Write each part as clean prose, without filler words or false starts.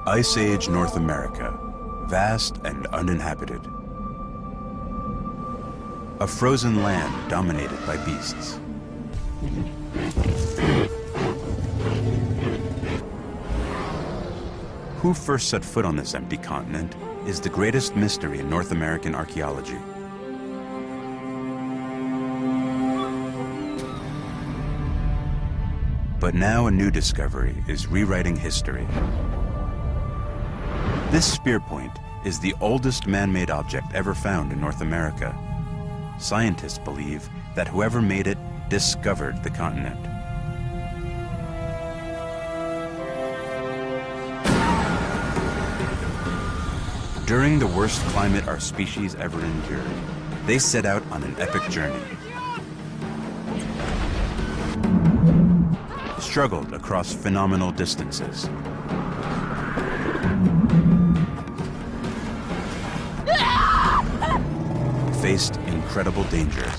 Ice Age North America, vast and uninhabited. A frozen land dominated by beasts. Who first set foot on this empty continent is the greatest mystery in North American archaeology. But now a new discovery is rewriting history. This spear point is the oldest man-made object ever found in North America. Scientists believe that whoever made it discovered the continent. During the worst climate our species ever endured, they set out on an epic journey. Struggled across phenomenal distances. Faced incredible dangers.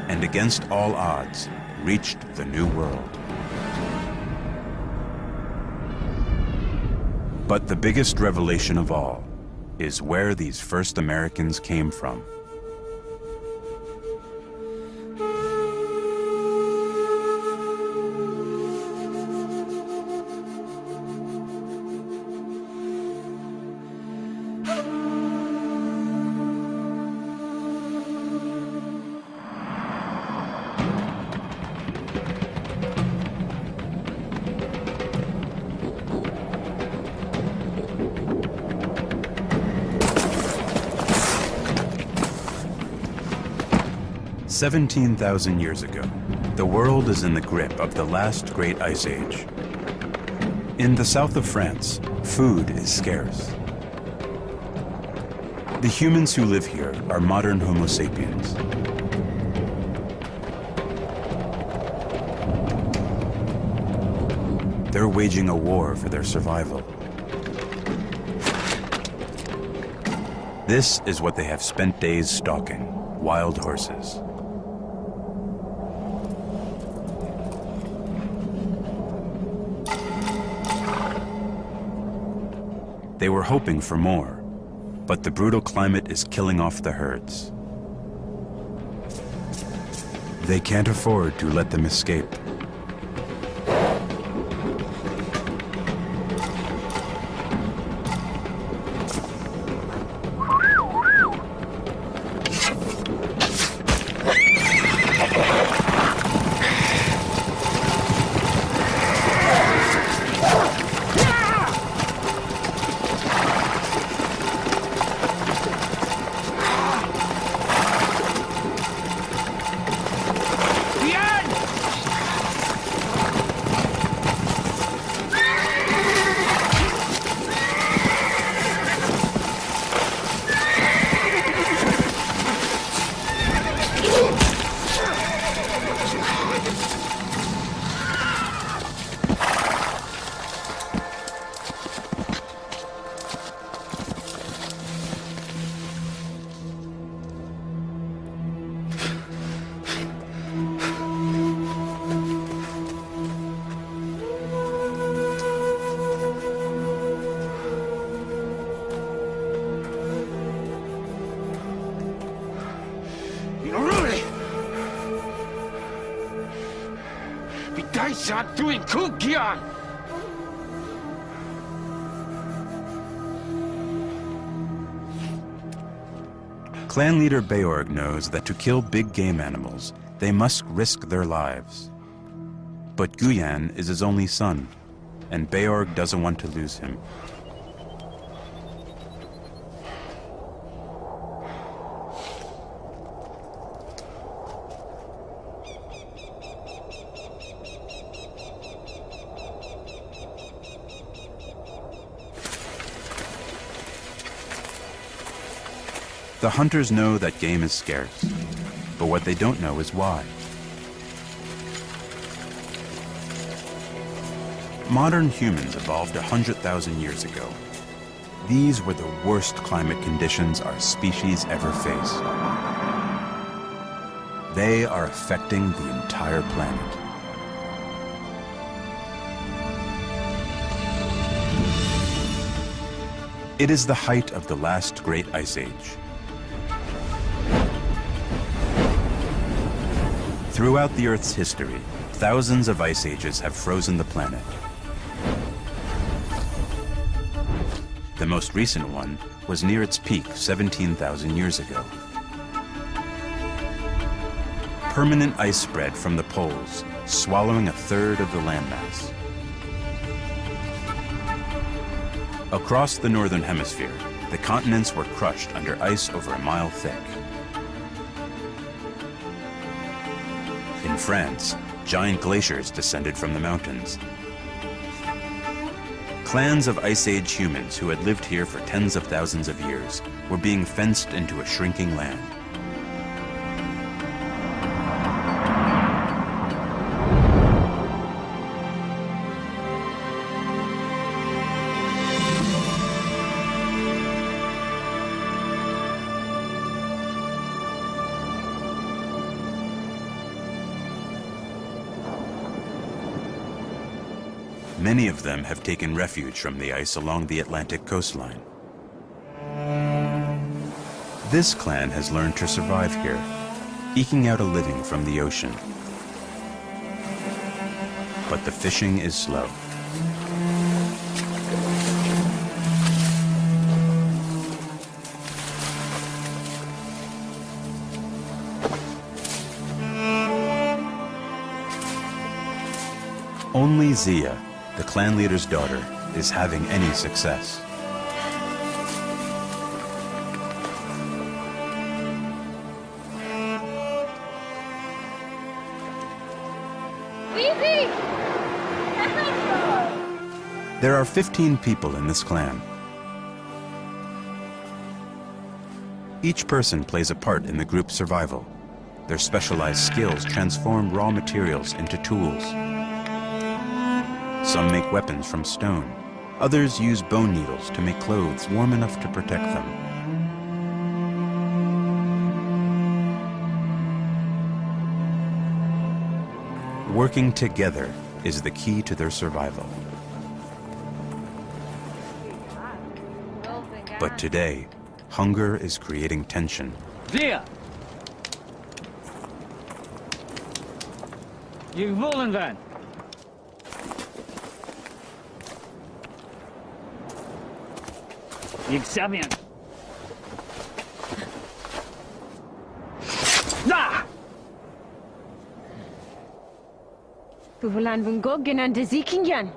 And against all odds, reached the New World. But the biggest revelation of all is where these first Americans came from. "17,000 years ago, the world is in the grip of the last great ice age. In the south of France, food is scarce. The humans who live here are modern Homo sapiens. They're waging a war for their survival. This is what they have spent days stalking: wild horses. They were hoping for more, but the brutal climate is killing off the herds. They can't afford to let them escape. Clan leader Beorg knows that to kill big game animals, they must risk their lives. But Guyan is his only son, and Beorg doesn't want to lose him. The hunters know that game is scarce, but what they don't know is why. Modern humans evolved 100,000 years ago. These were the worst climate conditions our species ever faced. They are affecting the entire planet. It is the height of the last great ice age. Throughout the Earth's history, thousands of ice ages have frozen the planet. The most recent one was near its peak 17,000 years ago. Permanent ice spread from the poles, swallowing a third of the landmass. Across the northern hemisphere, the continents were crushed under ice over a mile thick. In France, giant glaciers descended from the mountains. Clans of Ice Age humans who had lived here for tens of thousands of years were being fenced into a shrinking land. Many of them have taken refuge from the ice along the Atlantic coastline. This clan has learned to survive here, eking out a living from the ocean. But the fishing is slow. Only Zia, the clan leader's daughter, is having any success. There are 15 people in this clan. Each person plays a part in the group's survival. Their specialized skills transform raw materials into tools. Some make weapons from stone. Others use bone needles to make clothes warm enough to protect them. Working together is the key to their survival. But today, hunger is creating tension. Zia! You wollen then? Ik Sabian. Da! Buvulan bungo genande Zikingyan.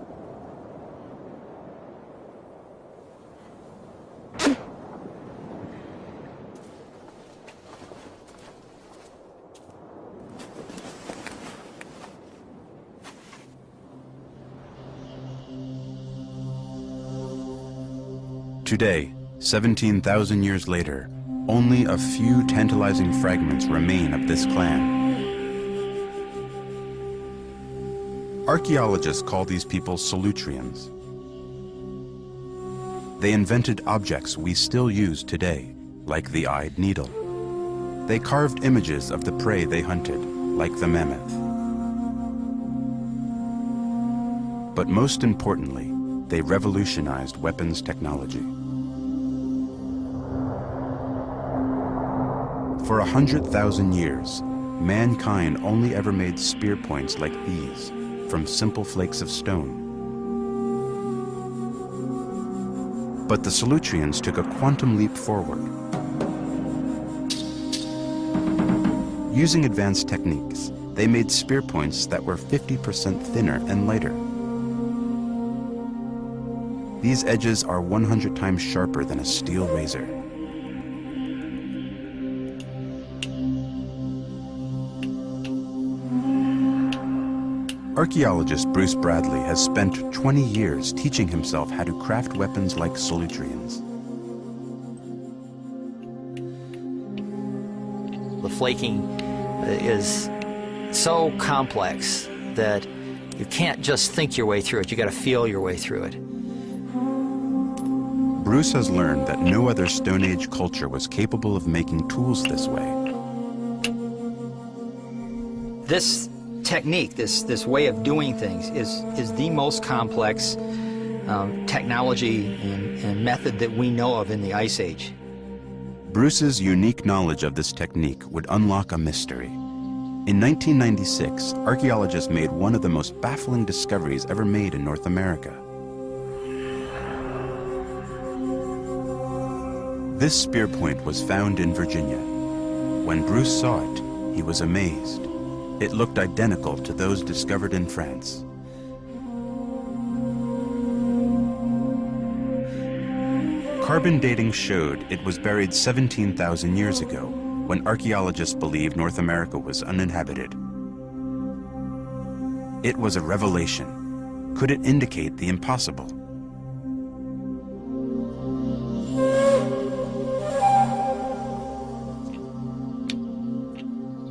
Today, 17,000 years later, only a few tantalizing fragments remain of this clan. Archaeologists call these people Solutreans. They invented objects we still use today, like the eyed needle. They carved images of the prey they hunted, like the mammoth. But most importantly, they revolutionized weapons technology. For 100,000 years, mankind only ever made spear points like these from simple flakes of stone. But the Solutreans took a quantum leap forward. Using advanced techniques, they made spear points that were 50% thinner and lighter. These edges are 100 times sharper than a steel razor. Archaeologist Bruce Bradley has spent 20 years teaching himself how to craft weapons like Solutreans. The flaking is so complex that you can't just think your way through it, you gotta feel your way through it. Bruce has learned that no other Stone Age culture was capable of making tools this way. This technique, this way of doing things is the most complex technology and method that we know of in the Ice Age. Bruce's unique knowledge of this technique would unlock a mystery. In 1996, archaeologists made one of the most baffling discoveries ever made in North America. This spear point was found in Virginia. When Bruce saw it, he was amazed. It looked identical to those discovered in France. Carbon dating showed it was buried 17,000 years ago, when archaeologists believed North America was uninhabited. It was a revelation. Could it indicate the impossible?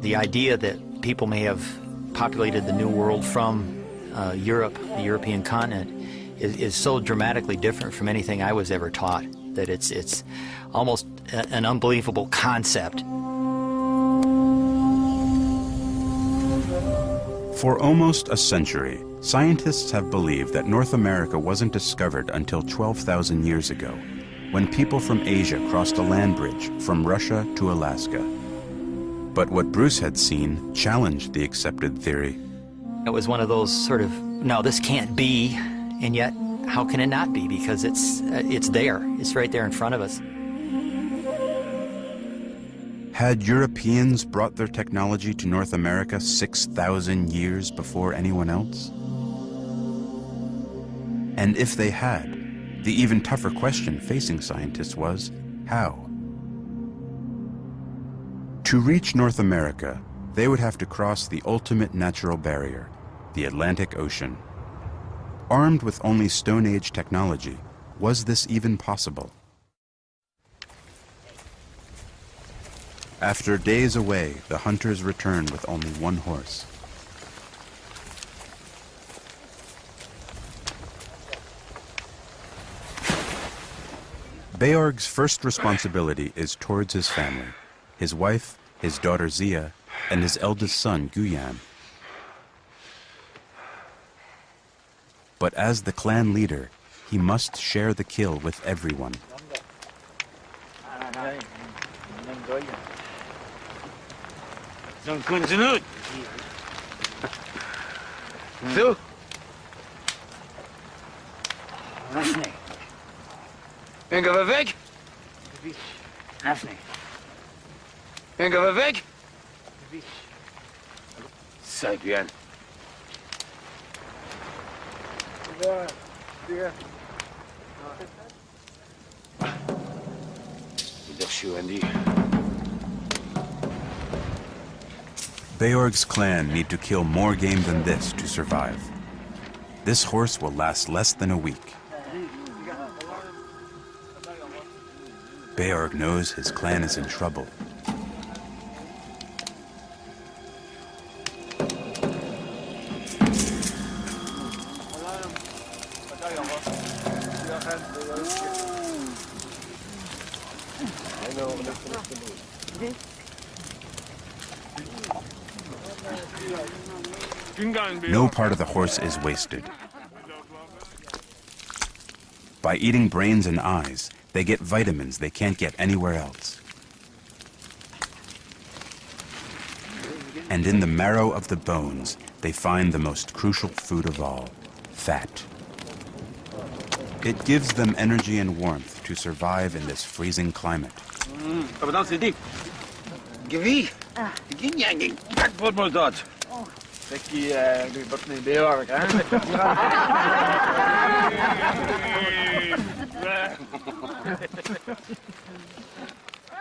The idea that people may have populated the New World from Europe, the European continent, is so dramatically different from anything I was ever taught that it's almost an unbelievable concept. For almost a century, scientists have believed that North America wasn't discovered until 12,000 years ago, when people from Asia crossed a land bridge from Russia to Alaska. But what Bruce had seen challenged the accepted theory. It was one of those sort of, no, this can't be, and yet, how can it not be? Because it's there. It's right there in front of us. Had Europeans brought their technology to North America 6,000 years before anyone else? And if they had, the even tougher question facing scientists was, how? To reach North America, they would have to cross the ultimate natural barrier, the Atlantic Ocean. Armed with only Stone Age technology, was this even possible? After days away, the hunters returned with only one horse. Beorg's first responsibility is towards his family, his wife, his daughter Zia, and his eldest son, Guyan. But as the clan leader, he must share the kill with everyone. Gaan we weg? Gaan we weg? Sei bien. Beorg's clan need to kill more game than this to survive. This horse will last less than a week. Beorg knows his clan is in trouble. No part of the horse is wasted. By eating brains and eyes, they get vitamins they can't get anywhere else. And in the marrow of the bones, they find the most crucial food of all, fat. It gives them energy and warmth to survive in this freezing climate.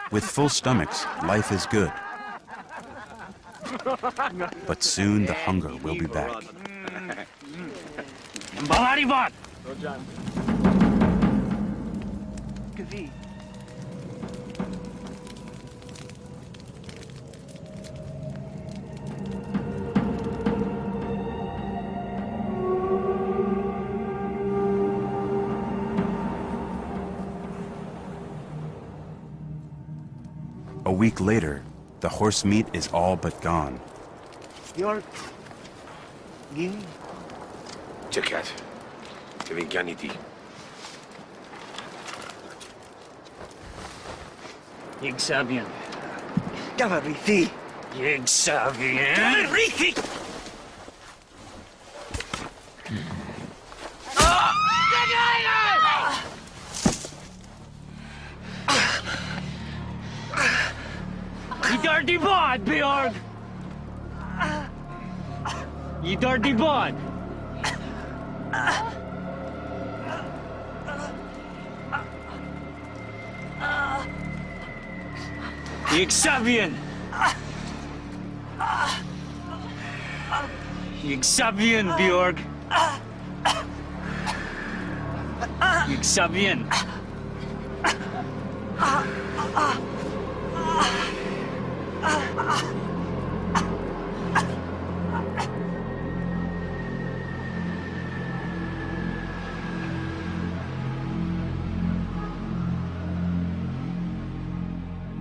With full stomachs, life is good. But soon the hunger will be back. A week later, the horse meat is all but gone. Björk. Gini. Çeker. Evin ganiti. Yigsabian. Gavarithi. Yigsabian. Gavarithi! Yidar di bod, Bjorg! Yidar di bod! Yigsabian! Yigsabian, Bjorg! Yigsabian!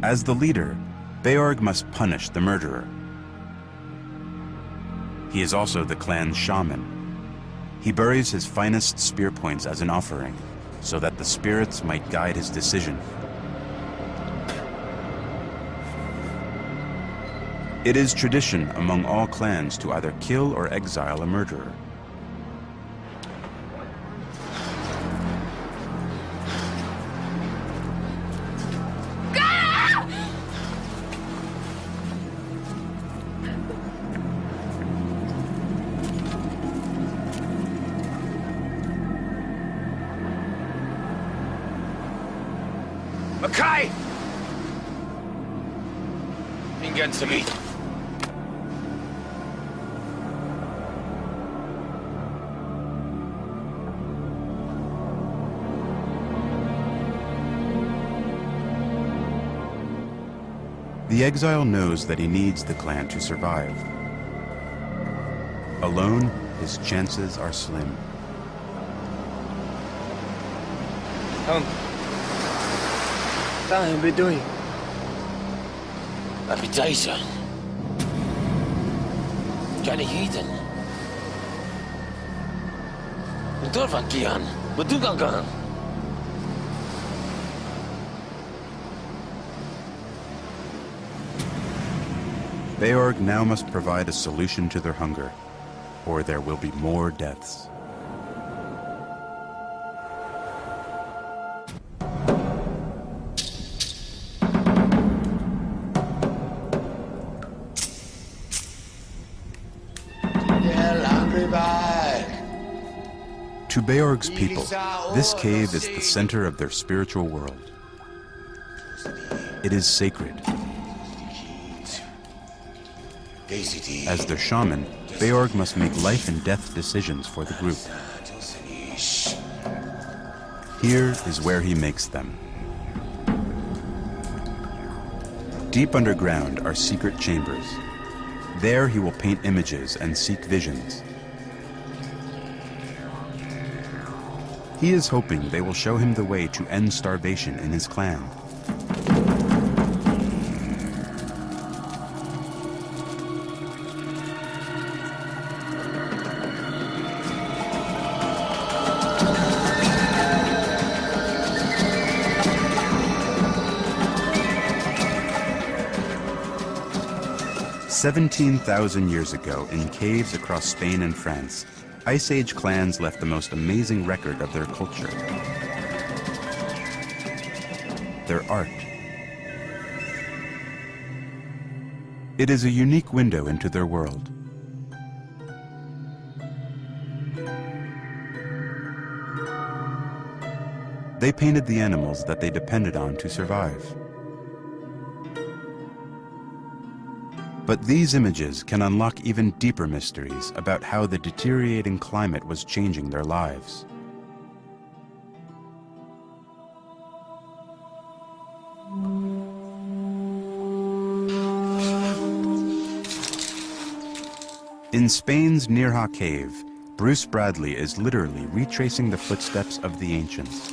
As the leader, Beorg must punish the murderer. He is also the clan's shaman. He buries his finest spear points as an offering, so that the spirits might guide his decision. It is tradition among all clans to either kill or exile a murderer. Makai! Ingen to me. The exile knows that he needs the clan to survive. Alone, his chances are slim. Saan ba doing? Appetizer. Johnny Heaton. Betul Fakian. Betul kan? Beorg now must provide a solution to their hunger, or there will be more deaths. To Beorg's people, this cave is the center of their spiritual world. It is sacred. As their shaman, Beorg must make life and death decisions for the group. Here is where he makes them. Deep underground are secret chambers. There he will paint images and seek visions. He is hoping they will show him the way to end starvation in his clan. "17,000 years ago, in caves across Spain and France, Ice Age clans left the most amazing record of their culture. Their art. It is a unique window into their world. They painted the animals that they depended on to survive. But these images can unlock even deeper mysteries about how the deteriorating climate was changing their lives. In Spain's Nirja cave, Bruce Bradley is literally retracing the footsteps of the ancients.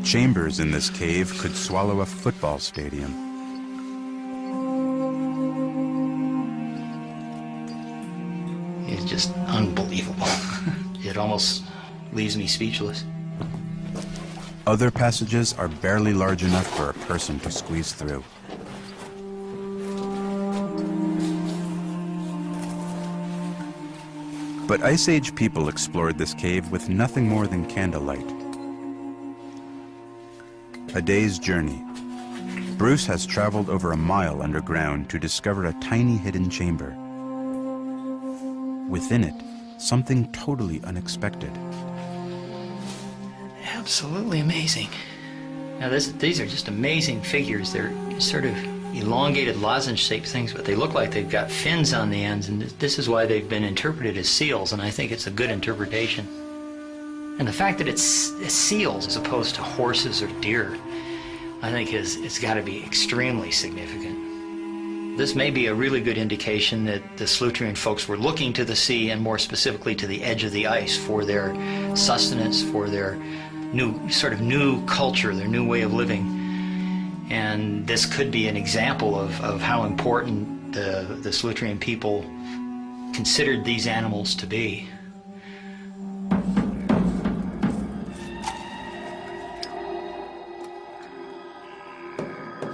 Chambers in this cave could swallow a football stadium. It's just unbelievable. It almost leaves me speechless. Other passages are barely large enough for a person to squeeze through. But Ice Age people explored this cave with nothing more than candlelight. A day's journey. Bruce has traveled over a mile underground to discover a tiny hidden chamber. Within it, something totally unexpected. Absolutely amazing. Now these are just amazing figures. They're sort of elongated lozenge-shaped things, but they look like they've got fins on the ends, and this is why they've been interpreted as seals, and I think it's a good interpretation. And the fact that it's seals as opposed to horses or deer, I think it's got to be extremely significant. This may be a really good indication that the Solutrean folks were looking to the sea, and more specifically to the edge of the ice, for their sustenance, for their new culture, their new way of living. And this could be an example of how important the Solutrean people considered these animals to be.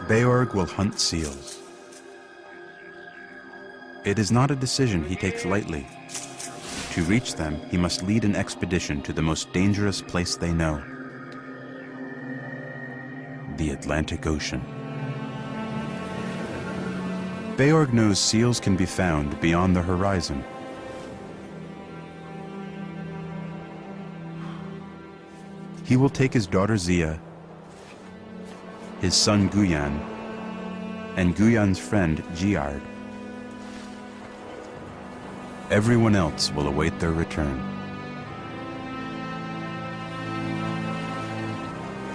Beorg will hunt seals. It is not a decision he takes lightly. To reach them, he must lead an expedition to the most dangerous place they know: the Atlantic Ocean. Beorg knows seals can be found beyond the horizon. He will take his daughter Zia, his son Guyan, and Guyan's friend Giard. Everyone else will await their return.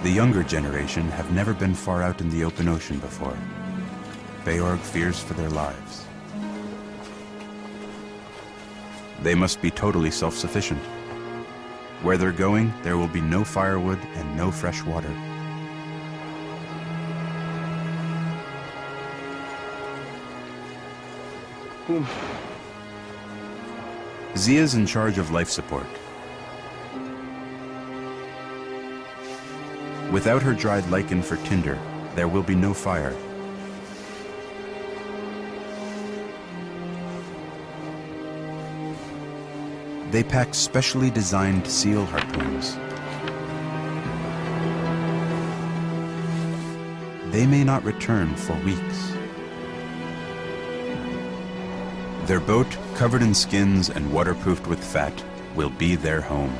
The younger generation have never been far out in the open ocean before. Beorg fears for their lives. They must be totally self-sufficient. Where they're going, there will be no firewood and no fresh water. Zia's in charge of life support. Without her dried lichen for tinder, there will be no fire. They pack specially designed seal harpoons. They may not return for weeks. Their boat, covered in skins and waterproofed with fat, will be their home.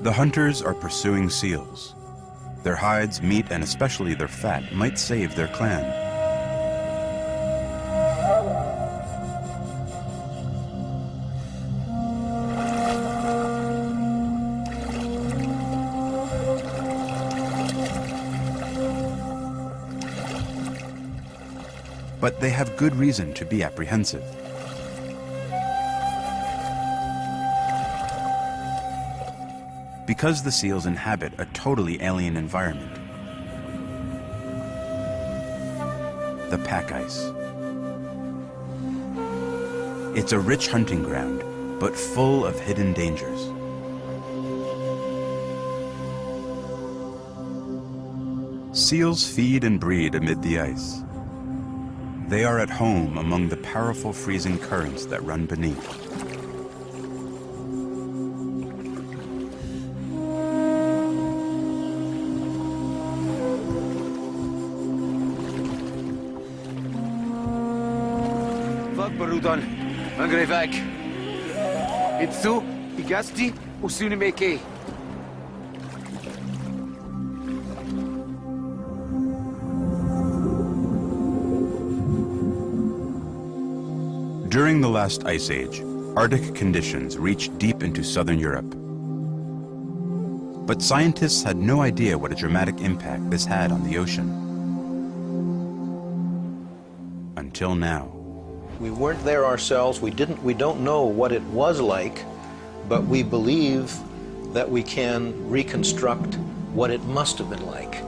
The hunters are pursuing seals. Their hides, meat, and especially their fat might save their clan. But they have good reason to be apprehensive. Because the seals inhabit a totally alien environment. The pack ice. It's a rich hunting ground, but full of hidden dangers. Seals feed and breed amid the ice. They are at home among the powerful freezing currents that run beneath. Superproduction. Angryvek. Itsu, Igasti, Usunimeke. During the last ice age, Arctic conditions reached deep into southern Europe. But scientists had no idea what a dramatic impact this had on the ocean. Until now. We weren't there ourselves. We don't know what it was like, but we believe that we can reconstruct what it must have been like.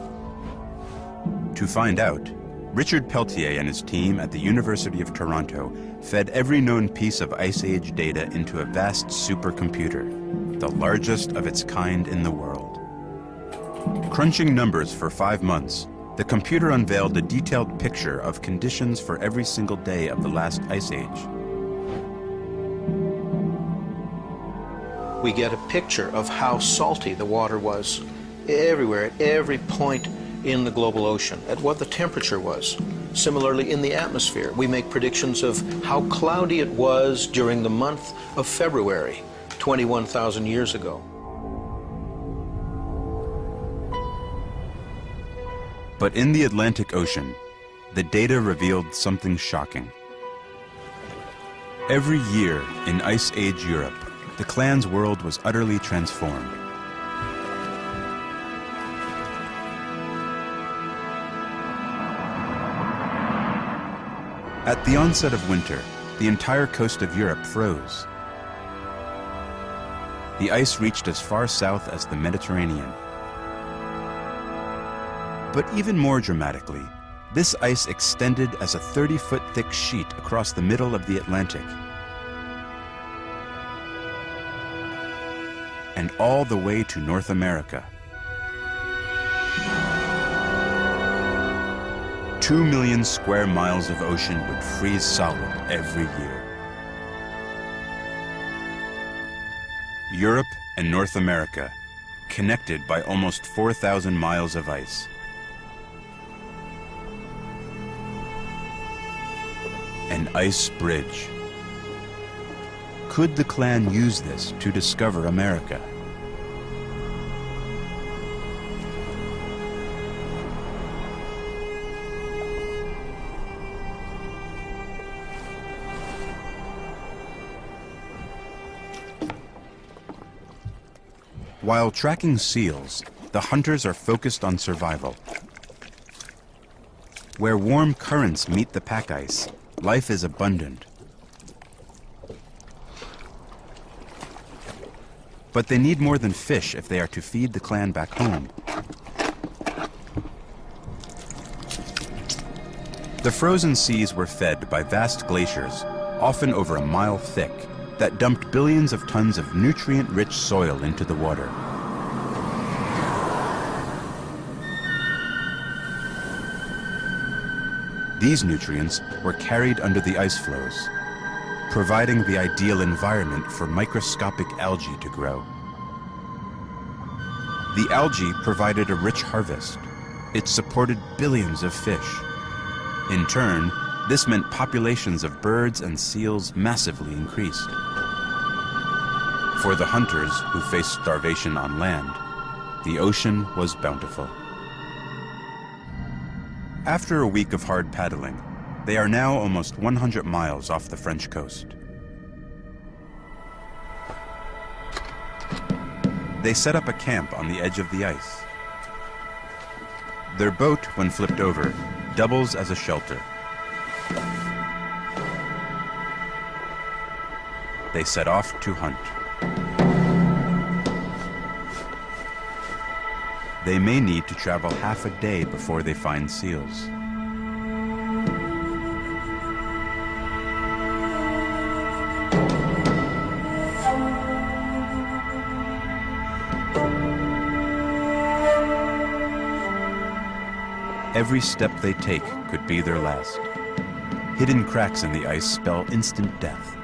To find out, Richard Peltier and his team at the University of Toronto fed every known piece of Ice Age data into a vast supercomputer, the largest of its kind in the world. Crunching numbers for 5 months, the computer unveiled a detailed picture of conditions for every single day of the last Ice Age. We get a picture of how salty the water was everywhere, at every point in the global ocean, at what the temperature was. Similarly, in the atmosphere, we make predictions of how cloudy it was during the month of February, 21,000 years ago. But in the Atlantic Ocean, the data revealed something shocking. Every year in Ice Age Europe, the clan's world was utterly transformed. At the onset of winter, the entire coast of Europe froze. The ice reached as far south as the Mediterranean. But even more dramatically, this ice extended as a 30-foot thick sheet across the middle of the Atlantic. And all the way to North America. 2 million square miles of ocean would freeze solid every year. Europe and North America, connected by almost 4,000 miles of ice. An ice bridge. Could the clan use this to discover America? While tracking seals, the hunters are focused on survival. Where warm currents meet the pack ice, life is abundant. But they need more than fish if they are to feed the clan back home. The frozen seas were fed by vast glaciers, often over a mile thick, that dumped billions of tons of nutrient-rich soil into the water. These nutrients were carried under the ice floes, providing the ideal environment for microscopic algae to grow. The algae provided a rich harvest. It supported billions of fish. In turn, this meant populations of birds and seals massively increased. For the hunters who faced starvation on land, the ocean was bountiful. After a week of hard paddling, they are now almost 100 miles off the French coast. They set up a camp on the edge of the ice. Their boat, when flipped over, doubles as a shelter. They set off to hunt. They may need to travel half a day before they find seals. Every step they take could be their last. Hidden cracks in the ice spell instant death.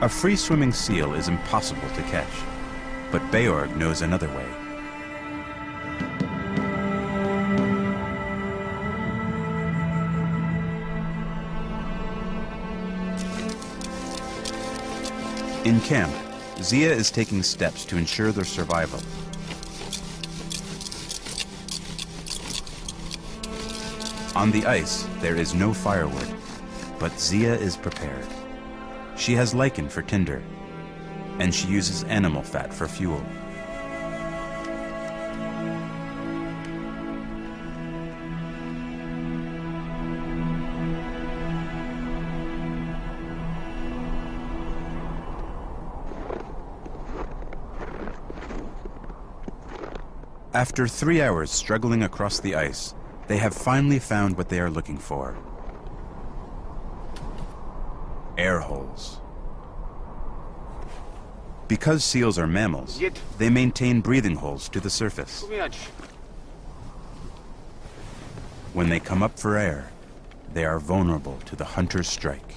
A free-swimming seal is impossible to catch, but Beorg knows another way. In camp, Zia is taking steps to ensure their survival. On the ice, there is no firewood, but Zia is prepared. She has lichen for tinder, and she uses animal fat for fuel. After 3 hours struggling across the ice, they have finally found what they are looking for. Air holes. Because seals are mammals, they maintain breathing holes to the surface. When they come up for air, they are vulnerable to the hunter's strike.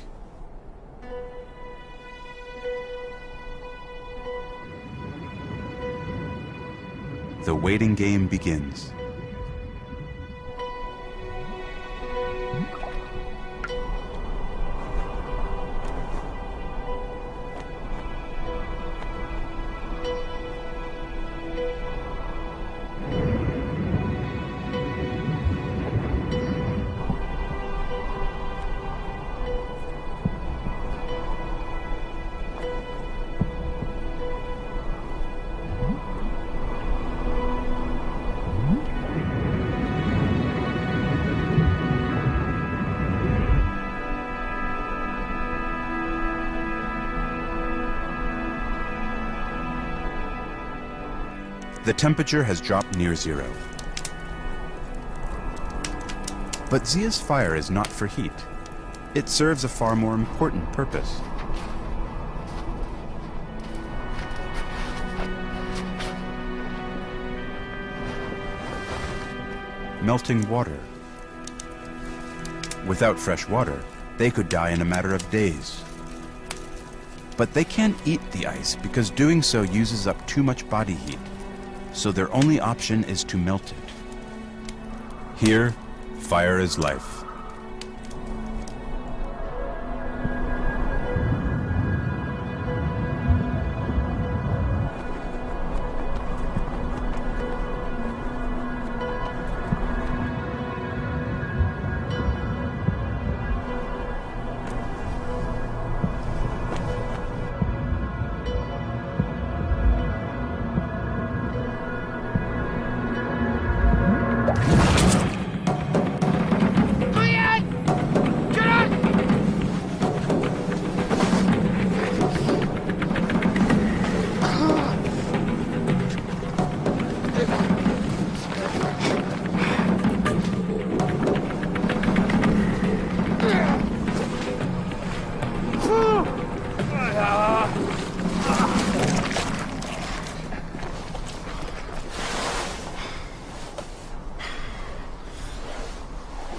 The waiting game begins. The temperature has dropped near zero. But Zia's fire is not for heat. It serves a far more important purpose. Melting water. Without fresh water, they could die in a matter of days. But they can't eat the ice because doing so uses up too much body heat. So their only option is to melt it. Here, fire is life.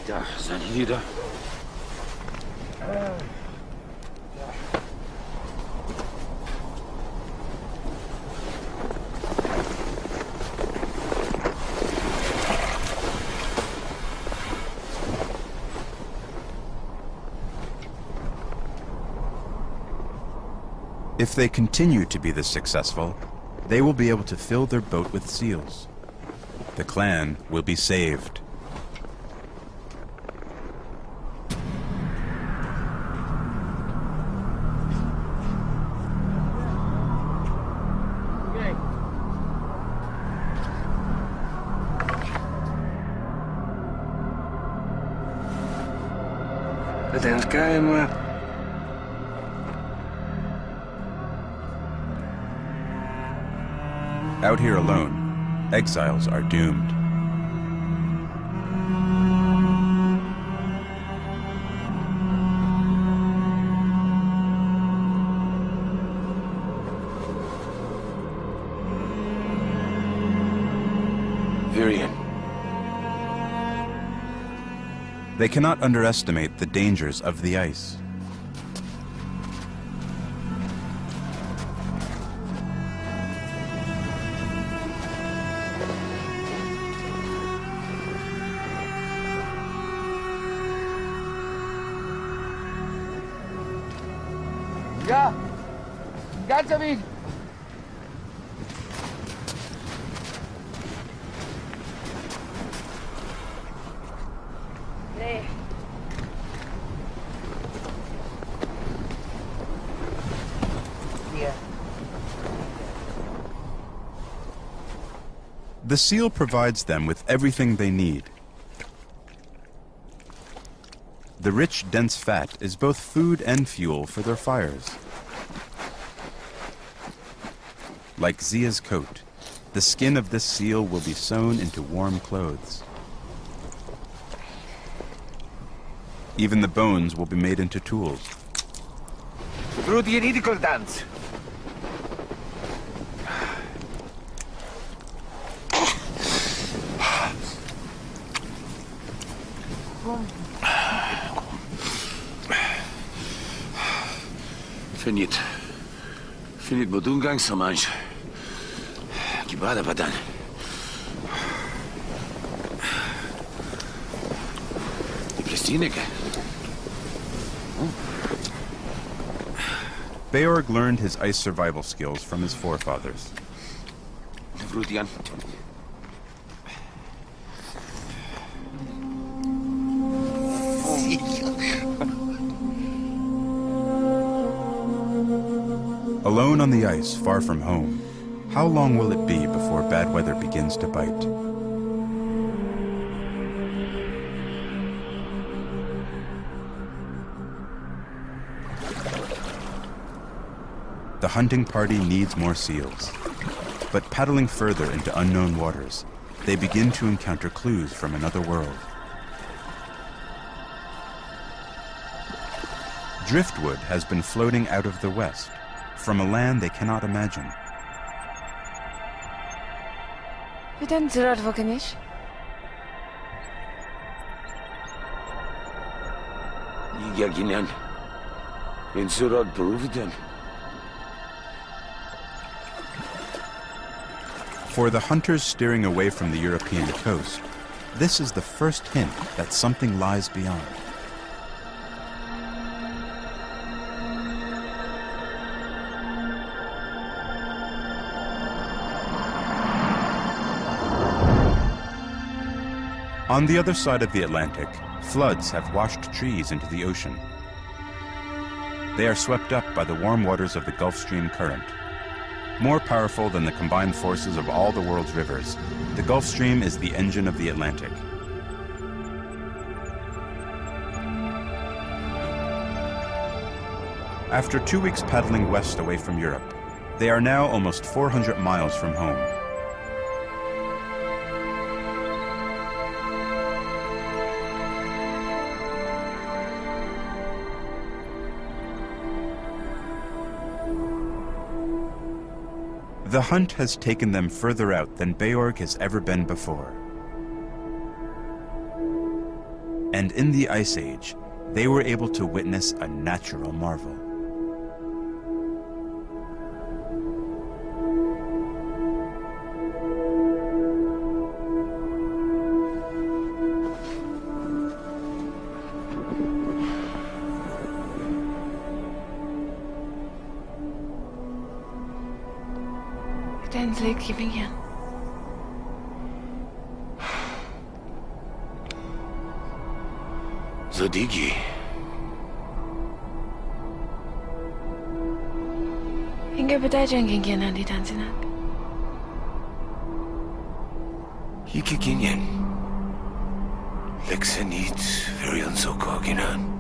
Daar zijn hier de... If they continue to be this successful, they will be able to fill their boat with seals. The clan will be saved. Dat is geheim. Out here alone, exiles are doomed. Virion. They cannot underestimate the dangers of the ice. Ja. Ganz am ihn. Nee. The seal provides them with everything they need. The rich, dense fat is both food and fuel for their fires. Like Zia's coat, the skin of this seal will be sewn into warm clothes. Even the bones will be made into tools. Through the identical dance. Finit modungang sa manch. Kibada badan. Die Pristineke. Beorg learned his ice survival skills from his forefathers. Vrutian. Alone on the ice, far from home, how long will it be before bad weather begins to bite? The hunting party needs more seals. But paddling further into unknown waters, they begin to encounter clues from another world. Driftwood has been floating out of the west, from a land they cannot imagine. Neden zırar vakaniş? Yigaginan. In Surad Peruvian. For the hunters steering away from the European coast, this is the first hint that something lies beyond. On the other side of the Atlantic, floods have washed trees into the ocean. They are swept up by the warm waters of the Gulf Stream current. More powerful than the combined forces of all the world's rivers, the Gulf Stream is the engine of the Atlantic. After 2 weeks paddling west away from Europe, they are now almost 400 miles from home. The hunt has taken them further out than Beorg has ever been before. And in the Ice Age, they were able to witness a natural marvel. Uiteindelijk giving je. Zadigi. Inga bedajan gingyan na di tansinak. Hikikinyan. Leksenit verion sokoginan.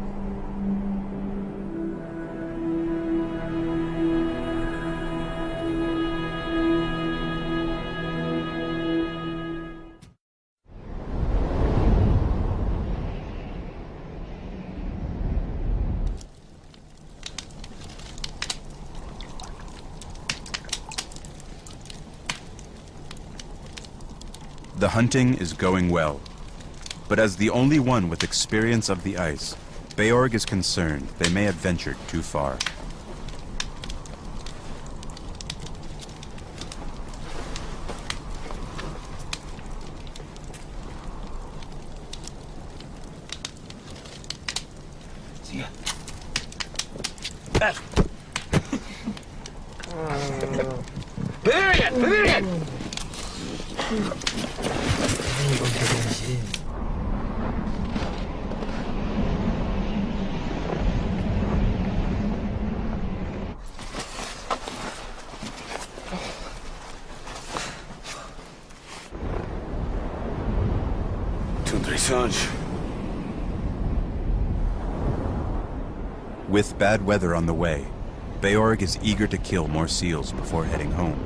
The hunting is going well, but as the only one with experience of the ice, Beorg is concerned they may have ventured too far. Bavarian! Bavarian! Tundra. With bad weather on the way, Beorg is eager to kill more seals before heading home.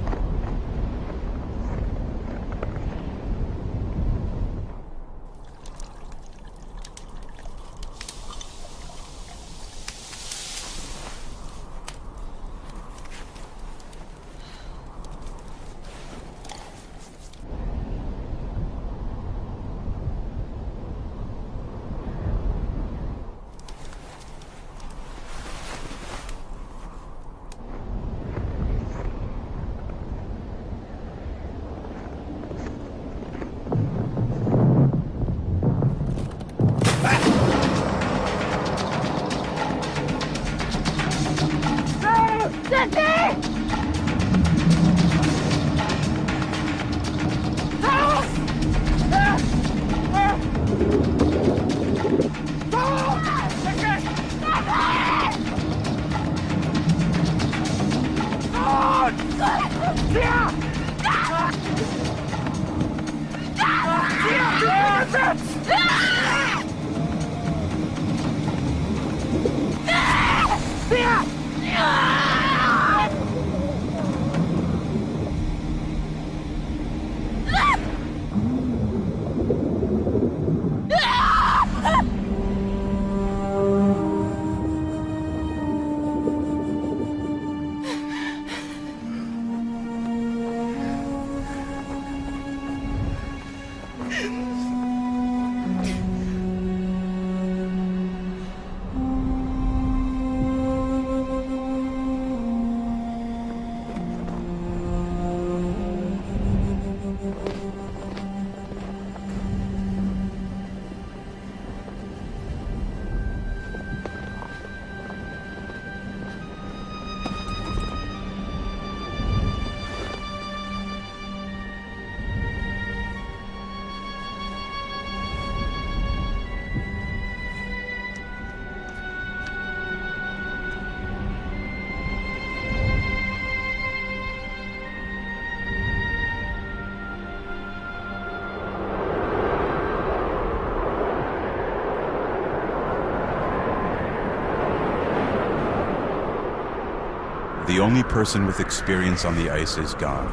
The only person with experience on the ice is gone.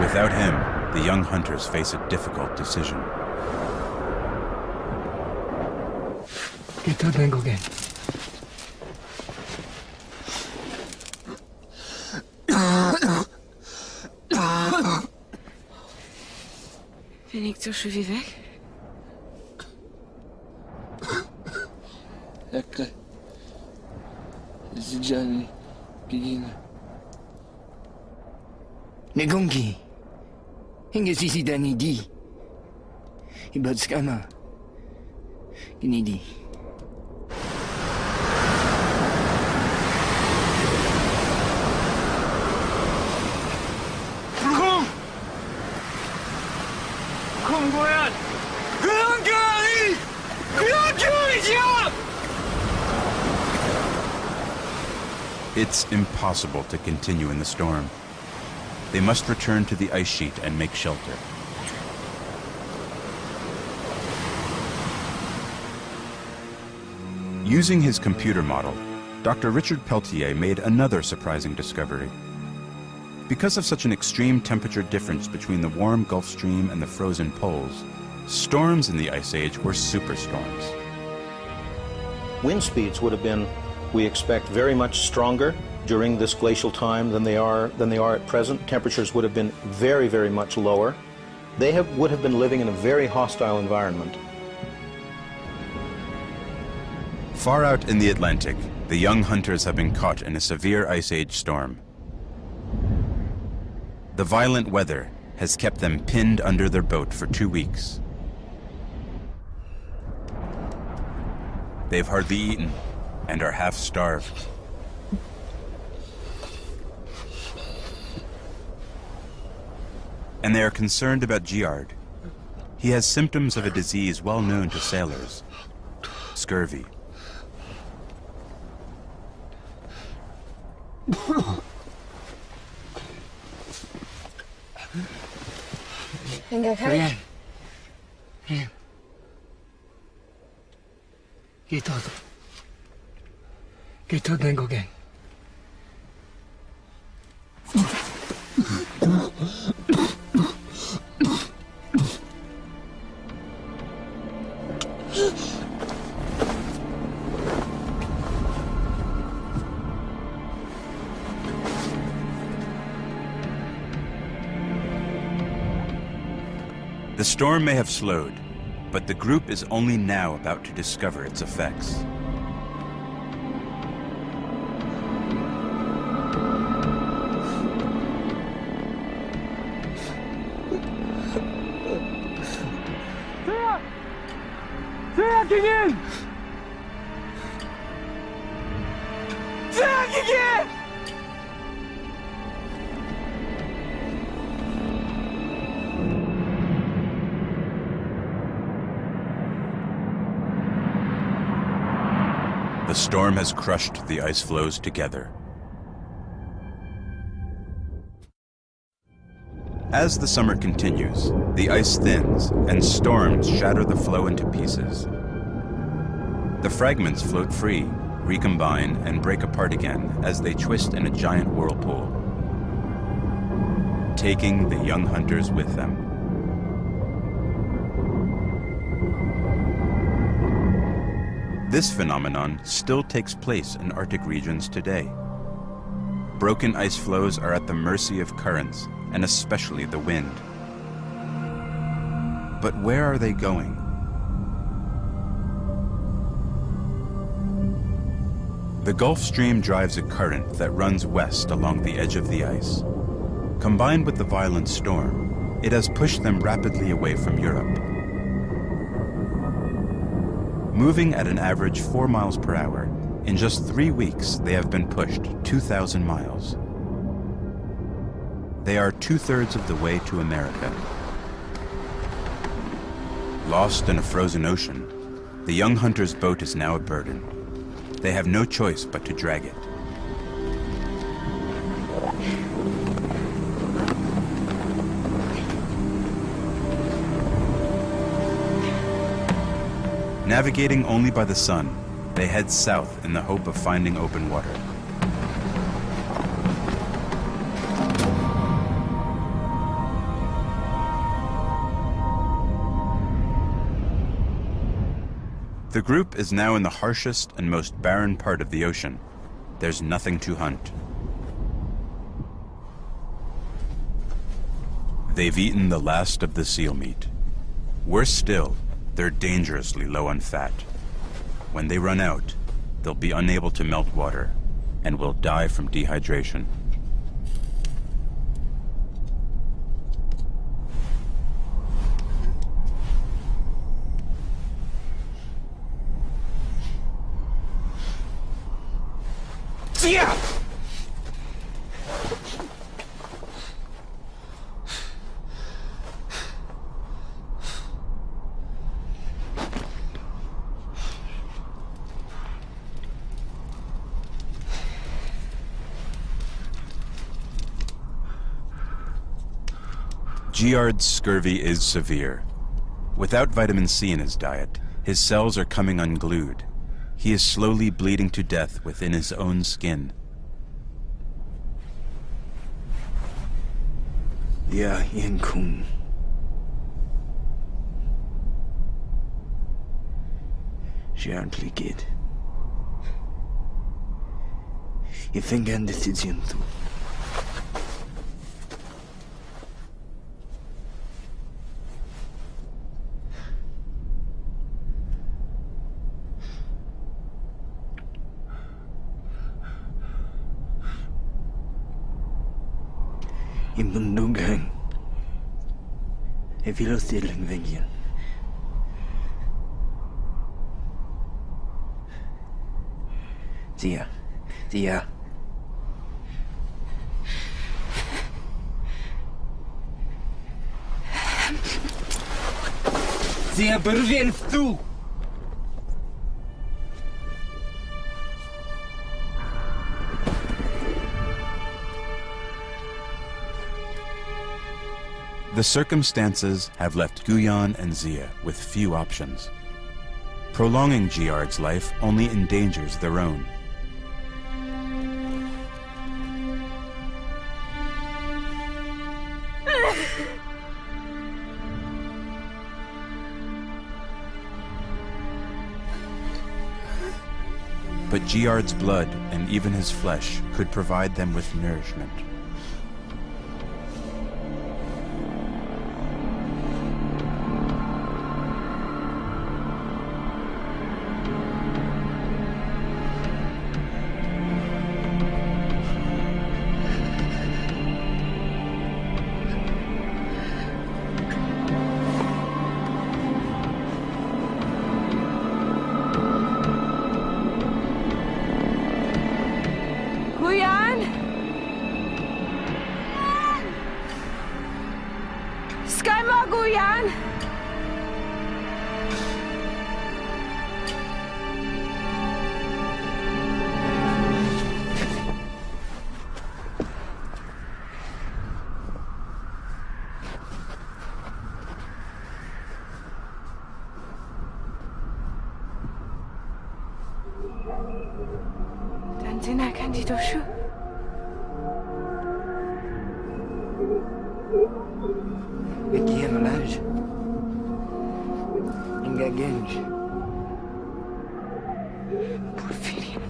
Without him, the young hunters face a difficult decision. Ben ik toch zo weer weg? Lekker. Zijani, Gigina. Negongi. Hinga sisi dani di. Ibad skama. Ginidi. 불공! 공고연! 그랑경이! 그랑경이지요! It's impossible to continue in the storm. They must return to the ice sheet and make shelter. Using his computer model, Dr. Richard Peltier made another surprising discovery. Because of such an extreme temperature difference between the warm Gulf Stream and the frozen poles, storms in the Ice Age were superstorms. Wind speeds would have been, we expect, very much stronger during this glacial time than they are at present. Temperatures would have been very, very much lower. They would have been living in a very hostile environment. Far out in the Atlantic, the young hunters have been caught in a severe Ice Age storm. The violent weather has kept them pinned under their boat for 2 weeks. They've hardly eaten and are half starved. and they are concerned about Giard. He has symptoms of a disease well known to sailors, scurvy. 생각해? Rien. Que todo vengo bien. The storm may have slowed, but the group is only now about to discover its effects. The storm has crushed the ice floes together. As the summer continues, the ice thins and storms shatter the floe into pieces. The fragments float free, recombine, and break apart again as they twist in a giant whirlpool, taking the young hunters with them. This phenomenon still takes place in Arctic regions today. Broken ice floes are at the mercy of currents, and especially the wind. But where are they going? The Gulf Stream drives a current that runs west along the edge of the ice. Combined with the violent storm, it has pushed them rapidly away from Europe. Moving at an average 4 miles per hour, in just 3 weeks they have been pushed 2,000 miles. They are 2/3 of the way to America. Lost in a frozen ocean, the young hunter's boat is now a burden. They have no choice but to drag it. Navigating only by the sun, they head south in the hope of finding open water. The group is now in the harshest and most barren part of the ocean. There's nothing to hunt. They've eaten the last of the seal meat. Worse still, they're dangerously low on fat. When they run out, they'll be unable to melt water and will die from dehydration. Yeah! Giard's scurvy is severe. Without vitamin C in his diet, his cells are coming unglued. He is slowly bleeding to death within his own skin. Ja, Ian Kuhn. Gently, kid. You think I'm decision too. In bundugan. If you lost the Lingvengian. Tia. Tia. Dia bervien tu. The circumstances have left Guyan and Zia with few options. Prolonging Giard's life only endangers their own. But Giard's blood and even his flesh could provide them with nourishment. Guyan! Sky mo, Guyan! Tinakan dito siya. Aqui é Melage. Engagenj. Porfirio.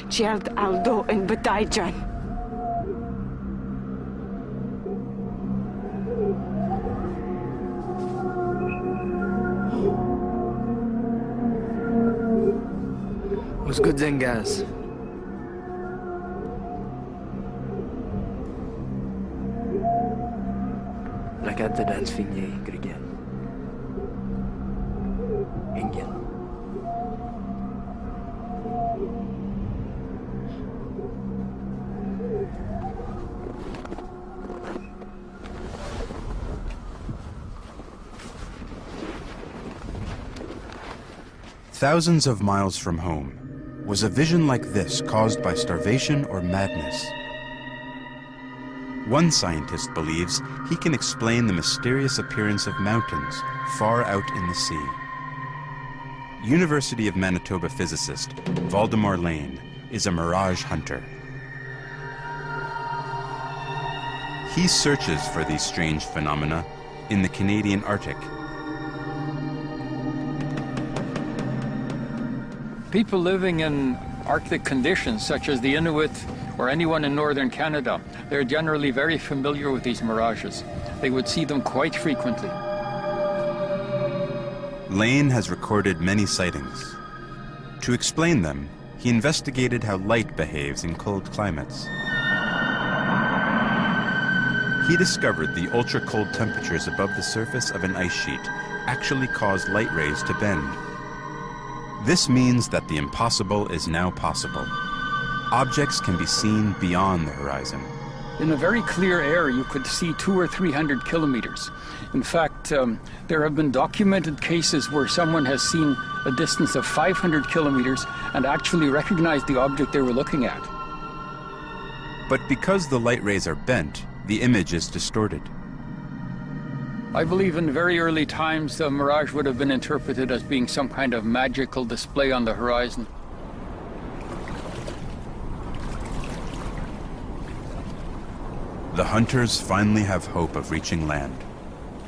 Gerald Aldo and Batayjan. Os good Zengas. Lakad the dance finye Grigan. Ingen. Thousands of miles from home, was a vision like this caused by starvation or madness? One scientist believes he can explain the mysterious appearance of mountains far out in the sea. University of Manitoba physicist Valdemar Lane is a mirage hunter. He searches for these strange phenomena in the Canadian Arctic. People living in Arctic conditions, such as the Inuit or anyone in northern Canada, they're generally very familiar with these mirages. They would see them quite frequently. Lane has recorded many sightings. To explain them, he investigated how light behaves in cold climates. He discovered the ultra-cold temperatures above the surface of an ice sheet actually cause light rays to bend. This means that the impossible is now possible. Objects can be seen beyond the horizon. In a very clear air, you could see 200 or 300 kilometers. In fact, there have been documented cases where someone has seen a distance of 500 kilometers and actually recognized the object they were looking at. But because the light rays are bent, the image is distorted. I believe in very early times, the mirage would have been interpreted as being some kind of magical display on the horizon. The hunters finally have hope of reaching land,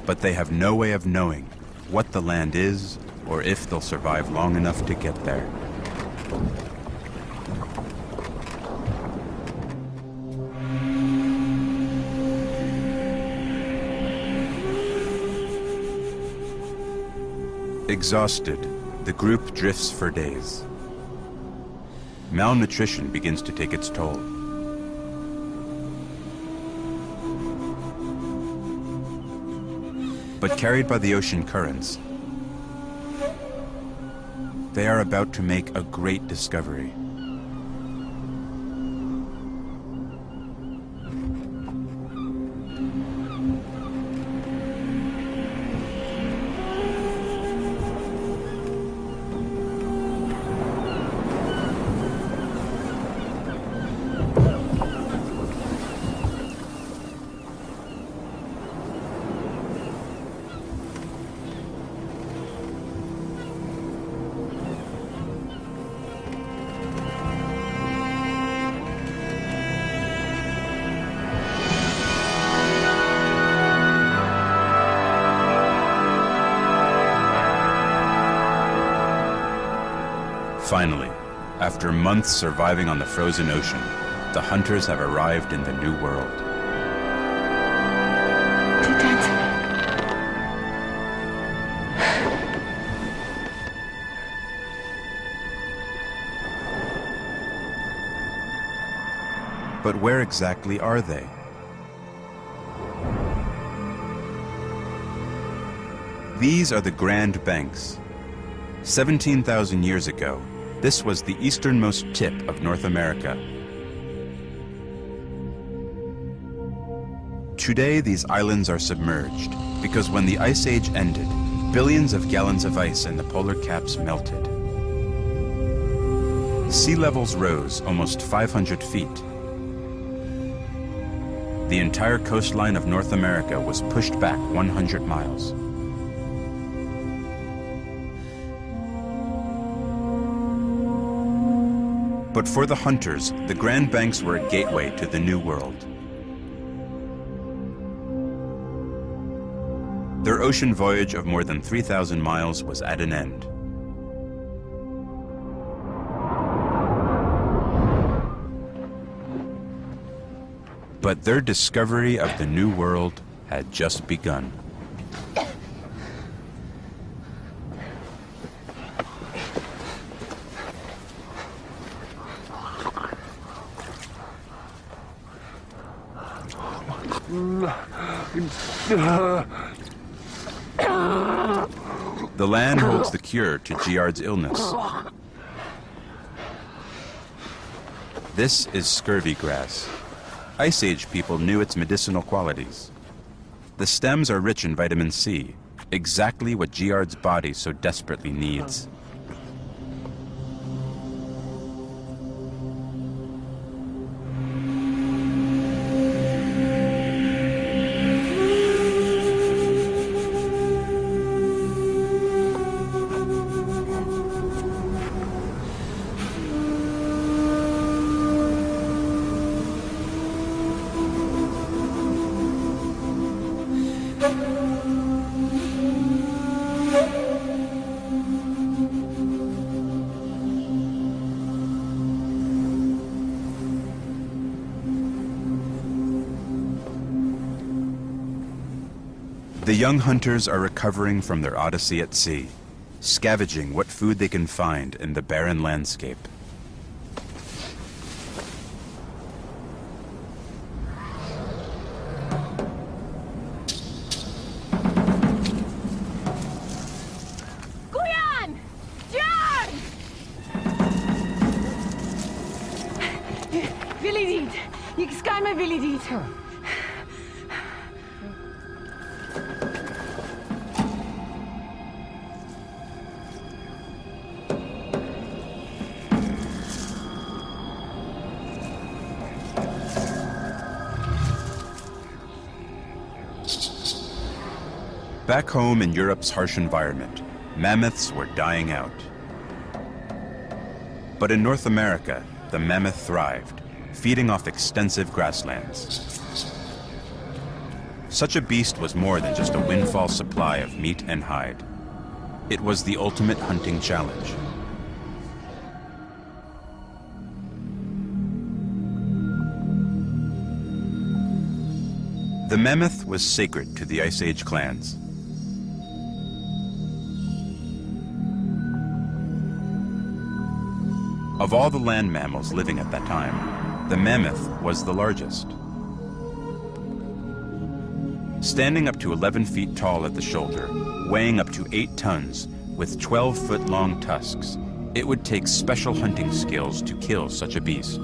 but they have no way of knowing what the land is or if they'll survive long enough to get there. Exhausted, the group drifts for days. Malnutrition begins to take its toll. But carried by the ocean currents, they are about to make a great discovery. Finally, after months surviving on the frozen ocean, the hunters have arrived in the New World. But where exactly are they? These are the Grand Banks. 17,000 years ago, this was the easternmost tip of North America. Today, these islands are submerged because when the Ice Age ended, billions of gallons of ice in the polar caps melted. Sea levels rose almost 500 feet. The entire coastline of North America was pushed back 100 miles. But for the hunters, the Grand Banks were a gateway to the New World. Their ocean voyage of more than 3,000 miles was at an end. But their discovery of the New World had just begun. The land holds the cure to Giard's illness. This is scurvy grass. Ice Age people knew its medicinal qualities. The stems are rich in vitamin C, exactly what Giard's body so desperately needs. The young hunters are recovering from their odyssey at sea, scavenging what food they can find in the barren landscape. Kuyan! Diyan! Willi dit. Ik ska me Willi dit. Back home in Europe's harsh environment, mammoths were dying out. But in North America, the mammoth thrived, feeding off extensive grasslands. Such a beast was more than just a windfall supply of meat and hide. It was the ultimate hunting challenge. The mammoth was sacred to the Ice Age clans. Of all the land mammals living at that time, the mammoth was the largest. Standing up to 11 feet tall at the shoulder, weighing up to 8 tons, with 12-foot-long tusks, it would take special hunting skills to kill such a beast.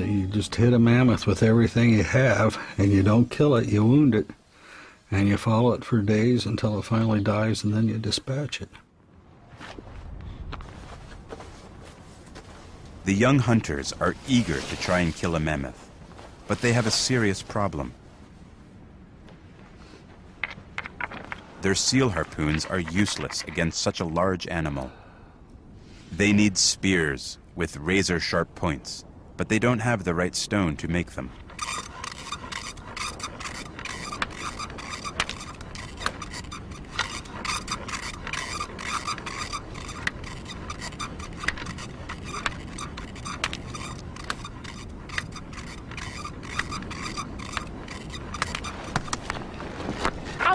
You just hit a mammoth with everything you have, and you don't kill it, you wound it. And you follow it for days until it finally dies, and then you dispatch it. The young hunters are eager to try and kill a mammoth, but they have a serious problem. Their seal harpoons are useless against such a large animal. They need spears with razor-sharp points, but they don't have the right stone to make them.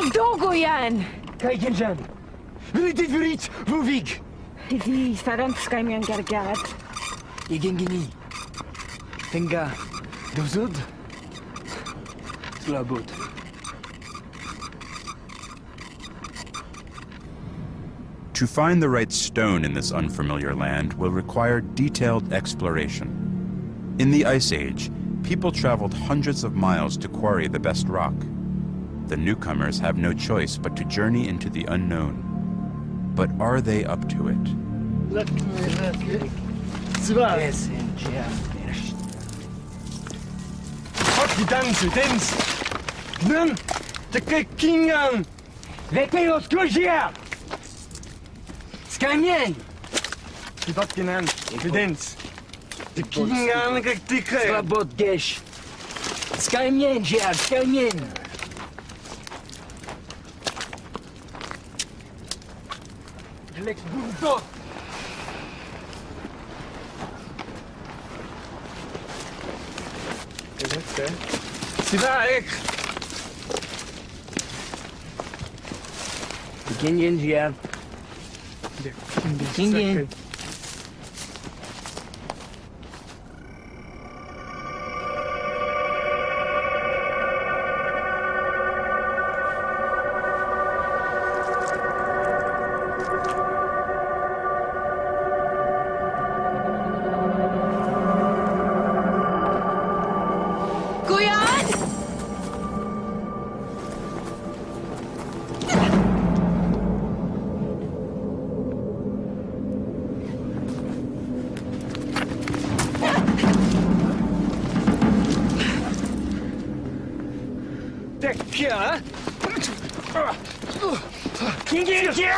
Aldogo yan! Kijk eens aan. Wil je dit weer iets, Vuvik? Die starant skaj mi an gargarat. Igen gini. Tenga. Dozud. Slabot. To find the right stone in this unfamiliar land will require detailed exploration. In the Ice Age, people traveled hundreds of miles to quarry the best rock. The newcomers have no choice but to journey into the unknown. But are they up to it? Hop, dans. Dan, de kingan. Lepeos Gojia. Skanyen. Die wat genannt, Gedens. De kingan gektikke. Slabot gesh. Skamien, Jia, skamien. Lex Bulldog. Siva, ik. Kenyan, Jia. Kenyan. Kuyan! Tekja. Kenyan, Jia.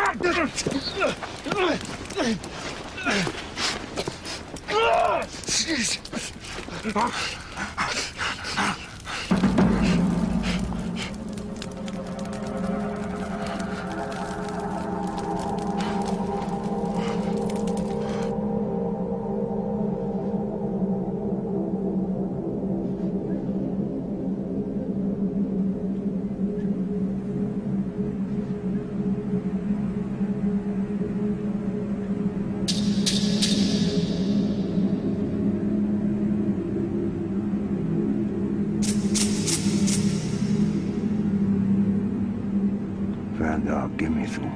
Give me some.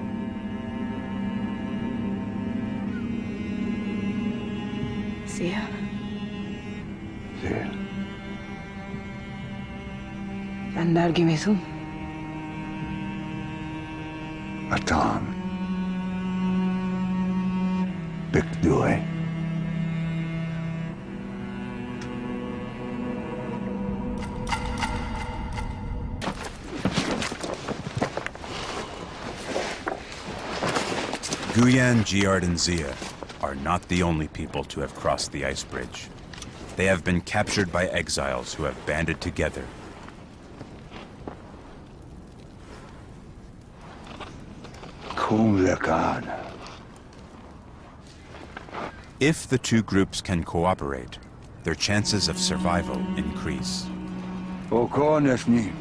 Sia. There. Andar gimisum. Atam. Big Due. Guyan, Giard, and Zia are not the only people to have crossed the ice bridge. They have been captured by exiles who have banded together. COMPLET. If the two groups can cooperate, their chances of survival increase. Okonesni.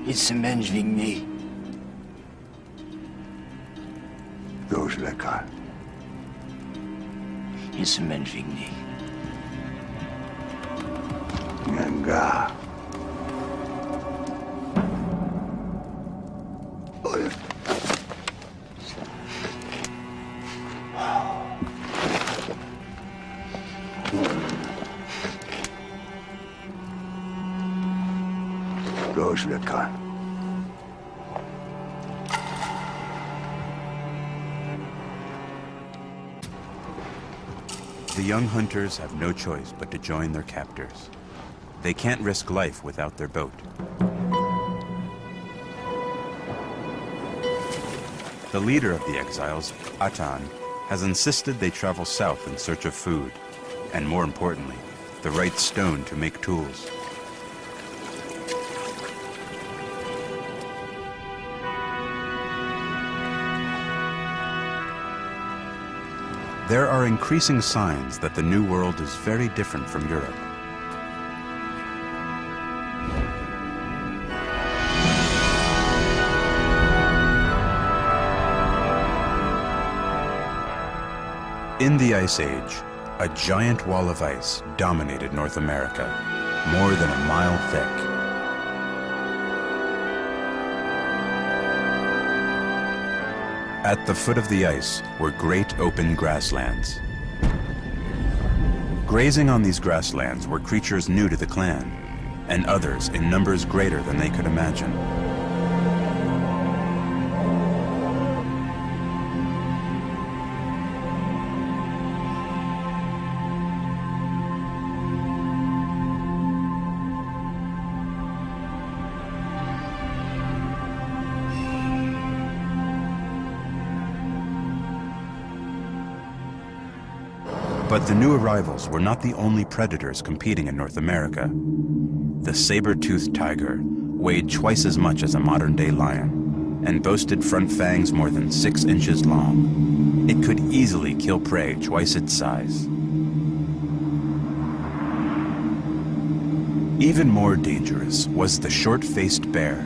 It's a mensch wegen me. Those lekker. It's a mensch wegen me. Nga. Those lekker. The young hunters have no choice but to join their captors. They can't risk life without their boat. The leader of the exiles, Atan, has insisted they travel south in search of food, and more importantly, the right stone to make tools. There are increasing signs that the New World is very different from Europe. In the Ice Age, a giant wall of ice dominated North America, more than a mile thick. At the foot of the ice were great open grasslands. Grazing on these grasslands were creatures new to the clan, and others in numbers greater than they could imagine. But the new arrivals were not the only predators competing in North America. The saber-toothed tiger weighed twice as much as a modern-day lion and boasted front fangs more than 6 inches long. It could easily kill prey twice its size. Even more dangerous was the short-faced bear.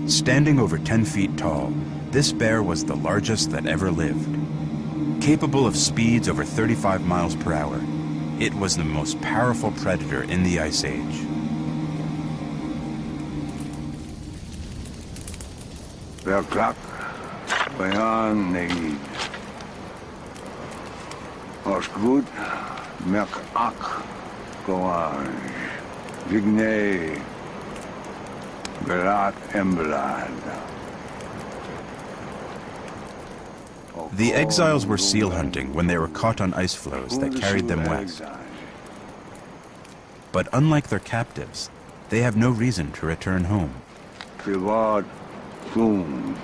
Standing over 10 feet tall, this bear was the largest that ever lived. Capable of speeds over 35 miles per hour, it was the most powerful predator in the Ice Age. Verklak, Bayan Negid. Osgood, Merk-Ak, Courage, Vigney, Galat Embelad. The exiles were seal hunting when they were caught on ice floes that carried them west. But unlike their captives, they have no reason to return home. Privat, Kum,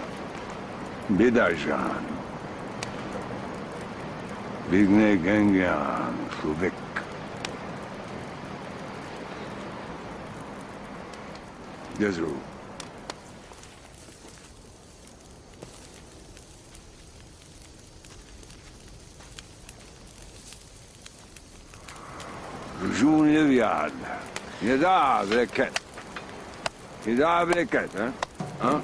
Bidajan, Vigne Gengian, Suvik. Desru. June Iliad. Yada Breket. Yada Breket, huh?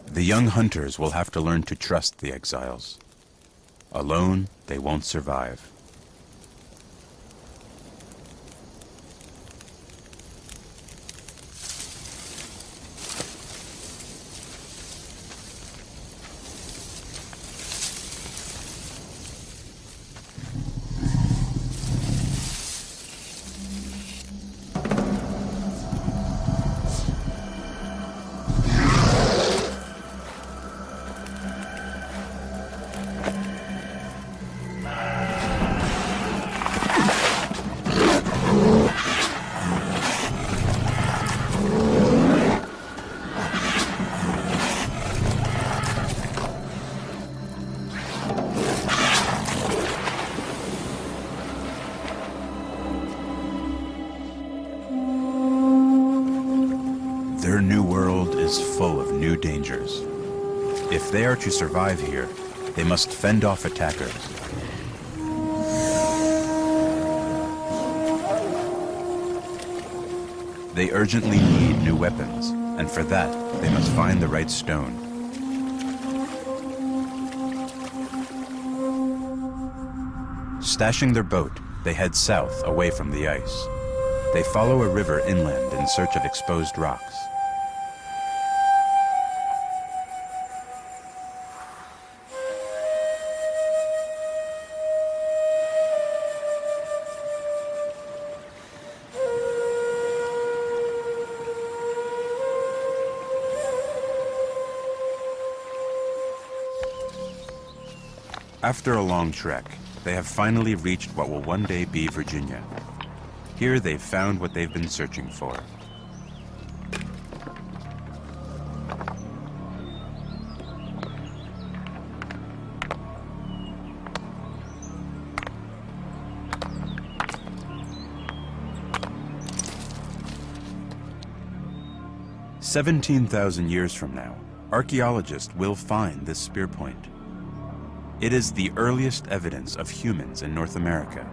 The young hunters will have to learn to trust the exiles. Alone, they won't survive. Their new world is full of new dangers. If they are to survive here, they must fend off attackers. They urgently need new weapons, and for that, they must find the right stone. Stashing their boat, they head south away from the ice. They follow a river inland in search of exposed rocks. After a long trek, they have finally reached what will one day be Virginia. Here they've found what they've been searching for. "17,000 years from now, archaeologists will find this spear point. It is the earliest evidence of humans in North America.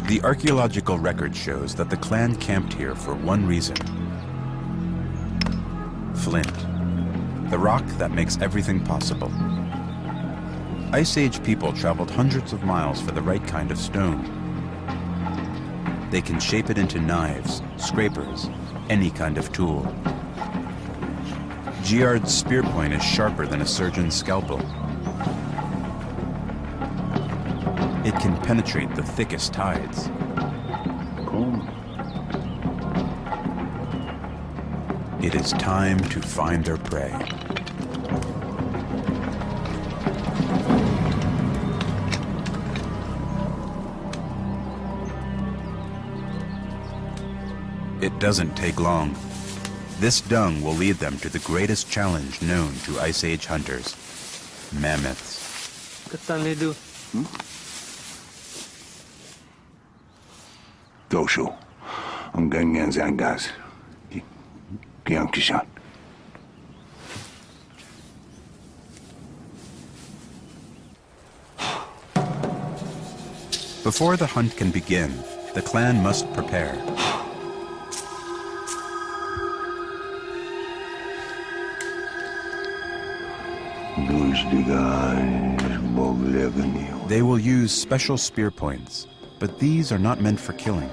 The archaeological record shows that the clan camped here for one reason: flint, the rock that makes everything possible. Ice Age people traveled hundreds of miles for the right kind of stone. They can shape it into knives, scrapers, any kind of tool. Giard's spear point is sharper than a surgeon's scalpel. It can penetrate the thickest hides. It is time to find their prey. It doesn't take long. This dung will lead them to the greatest challenge known to Ice Age hunters: mammoths. Doshu, ang ganyan zangas. Kiyang kishan. Before the hunt can begin, the clan must prepare. They will use special spear points, but these are not meant for killing.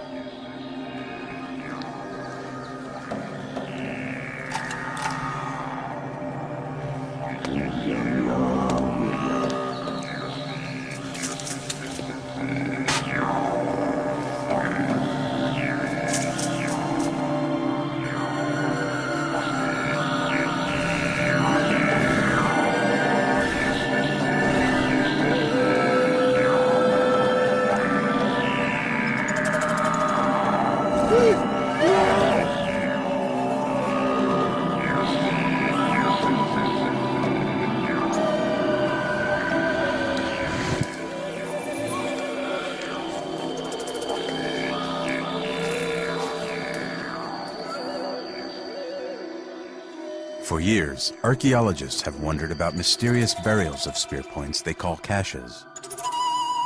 For years, archaeologists have wondered about mysterious burials of spear points they call caches.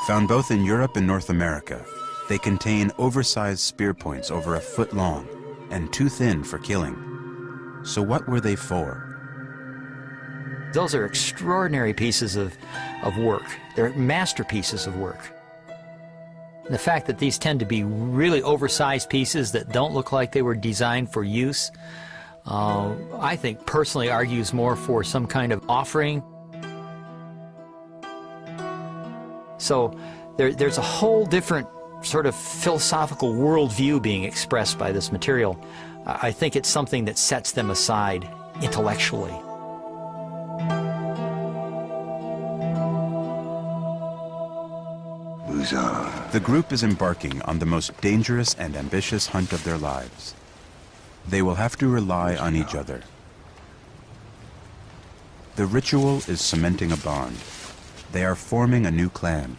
Found both in Europe and North America, they contain oversized spear points over a foot long and too thin for killing. So what were they for? Those are extraordinary pieces of work. They're masterpieces of work. The fact that these tend to be really oversized pieces that don't look like they were designed for use, I think personally argues more for some kind of offering. So there's a whole different sort of philosophical worldview being expressed by this material. I think it's something that sets them aside intellectually. The group is embarking on the most dangerous and ambitious hunt of their lives. They will have to rely on each other. The ritual is cementing a bond. They are forming a new clan.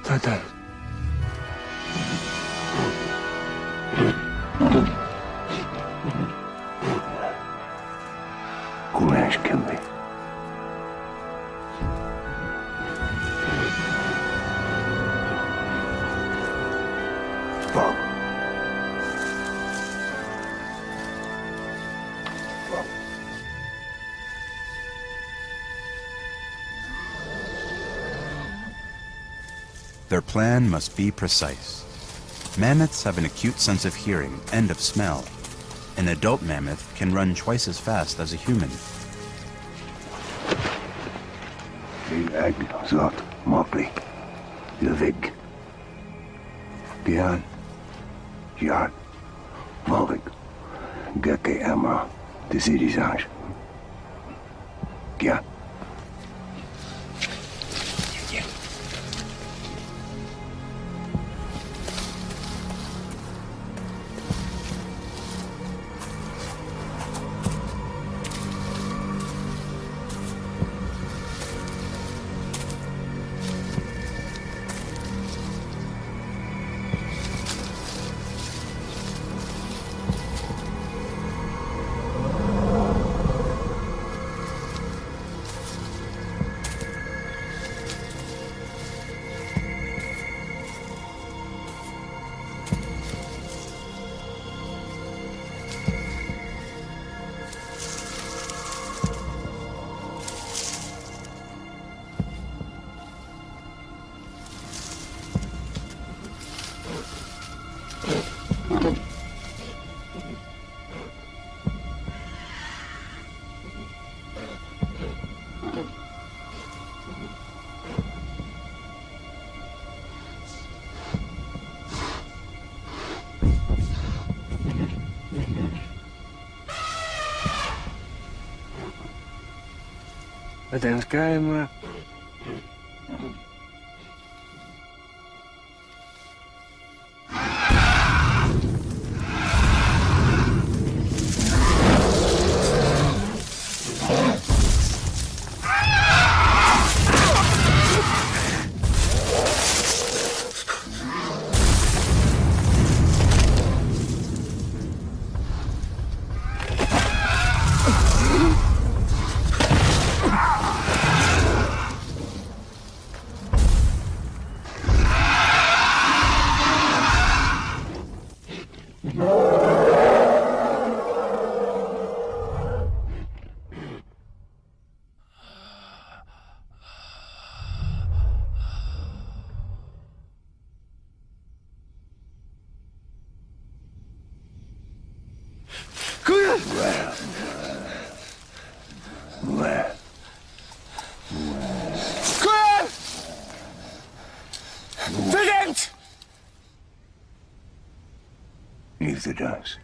Tatan. Kumesh Kimby. Bob. Their plan must be precise. Mammoths have an acute sense of hearing and of smell. An adult mammoth can run twice as fast as a human. Ag zot mokli. Yavik. Gian. Yard. Malvik. Geke Amra. Desidisage. Gian. Потенскаемо. Neither does.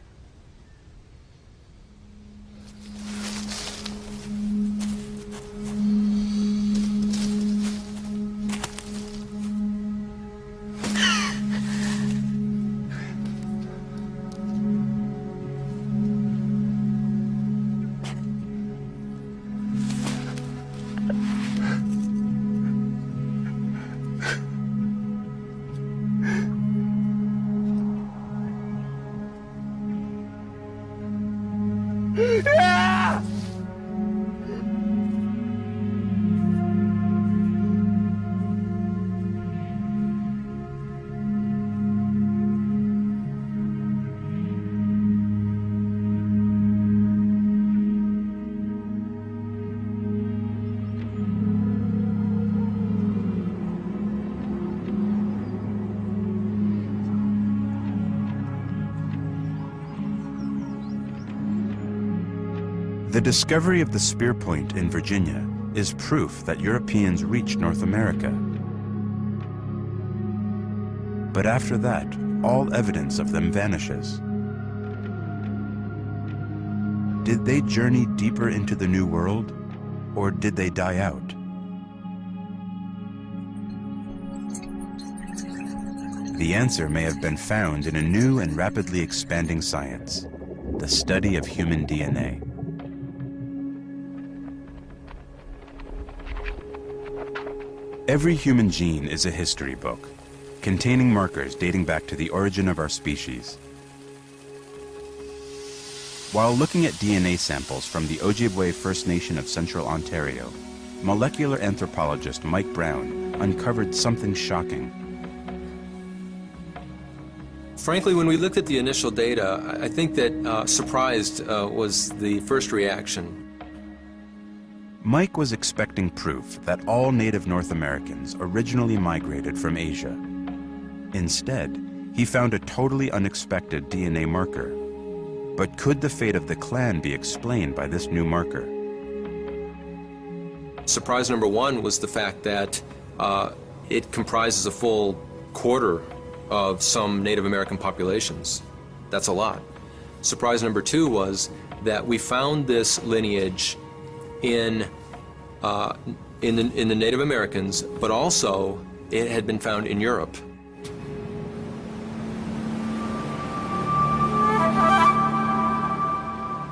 The discovery of the spear point in Virginia is proof that Europeans reached North America. But after that, all evidence of them vanishes. Did they journey deeper into the New World, or did they die out? The answer may have been found in a new and rapidly expanding science, the study of human DNA. Every human gene is a history book, containing markers dating back to the origin of our species. While looking at DNA samples from the Ojibwe First Nation of Central Ontario, molecular anthropologist Mike Brown uncovered something shocking. Frankly, when we looked at the initial data, I think that surprised was the first reaction. Mike was expecting proof that all native North Americans originally migrated from Asia. Instead, he found a totally unexpected DNA marker. But could the fate of the clan be explained by this new marker? Surprise number one was the fact that it comprises a full quarter of some Native American populations. That's a lot. Surprise number two was that we found this lineage in the Native Americans, but also it had been found in Europe.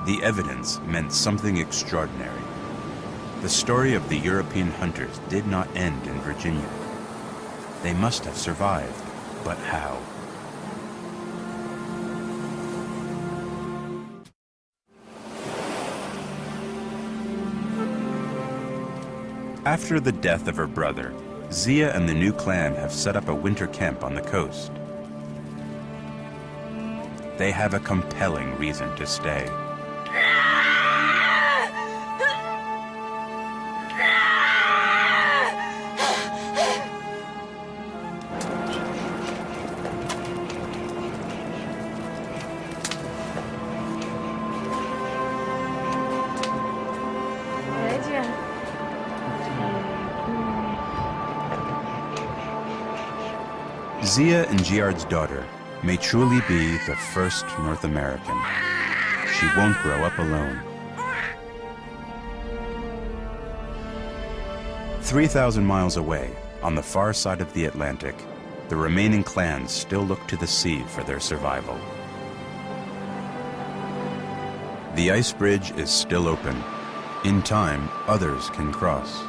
The evidence meant something extraordinary. The story of the European hunters did not end in Virginia. They must have survived, but how? After the death of her brother, Zia and the new clan have set up a winter camp on the coast. They have a compelling reason to stay. Zia and Giard's daughter may truly be the first North American. She won't grow up alone. 3,000 miles away, on the far side of the Atlantic, the remaining clans still look to the sea for their survival. The ice bridge is still open. In time, others can cross.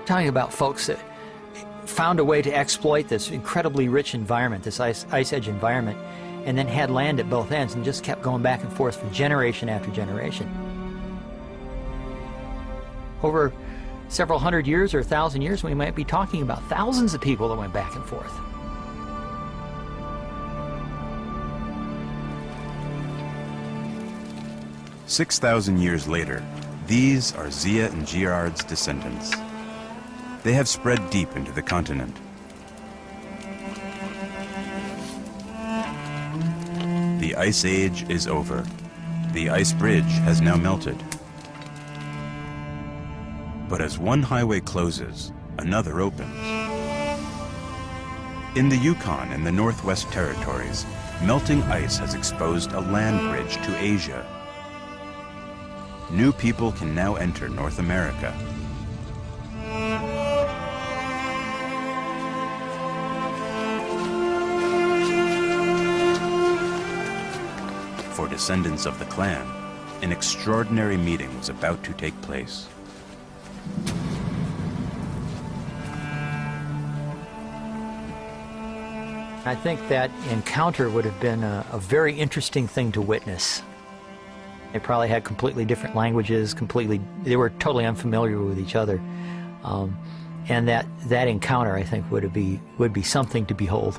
Talking about folks that found a way to exploit this incredibly rich environment, this ice edge environment, and then had land at both ends and just kept going back and forth for generation after generation. Over several hundred years or 1,000 years, we might be talking about thousands of people that went back and forth. "6,000 years later, these are Zia and Giard's descendants. They have spread deep into the continent. The Ice Age is over. The ice bridge has now melted. But as one highway closes, another opens. In the Yukon and the Northwest Territories, melting ice has exposed a land bridge to Asia. New people can now enter North America. For descendants of the clan, an extraordinary meeting was about to take place. I think that encounter would have been a very interesting thing to witness. They probably had completely different languages, they were totally unfamiliar with each other. And that encounter, I think, would be something to behold.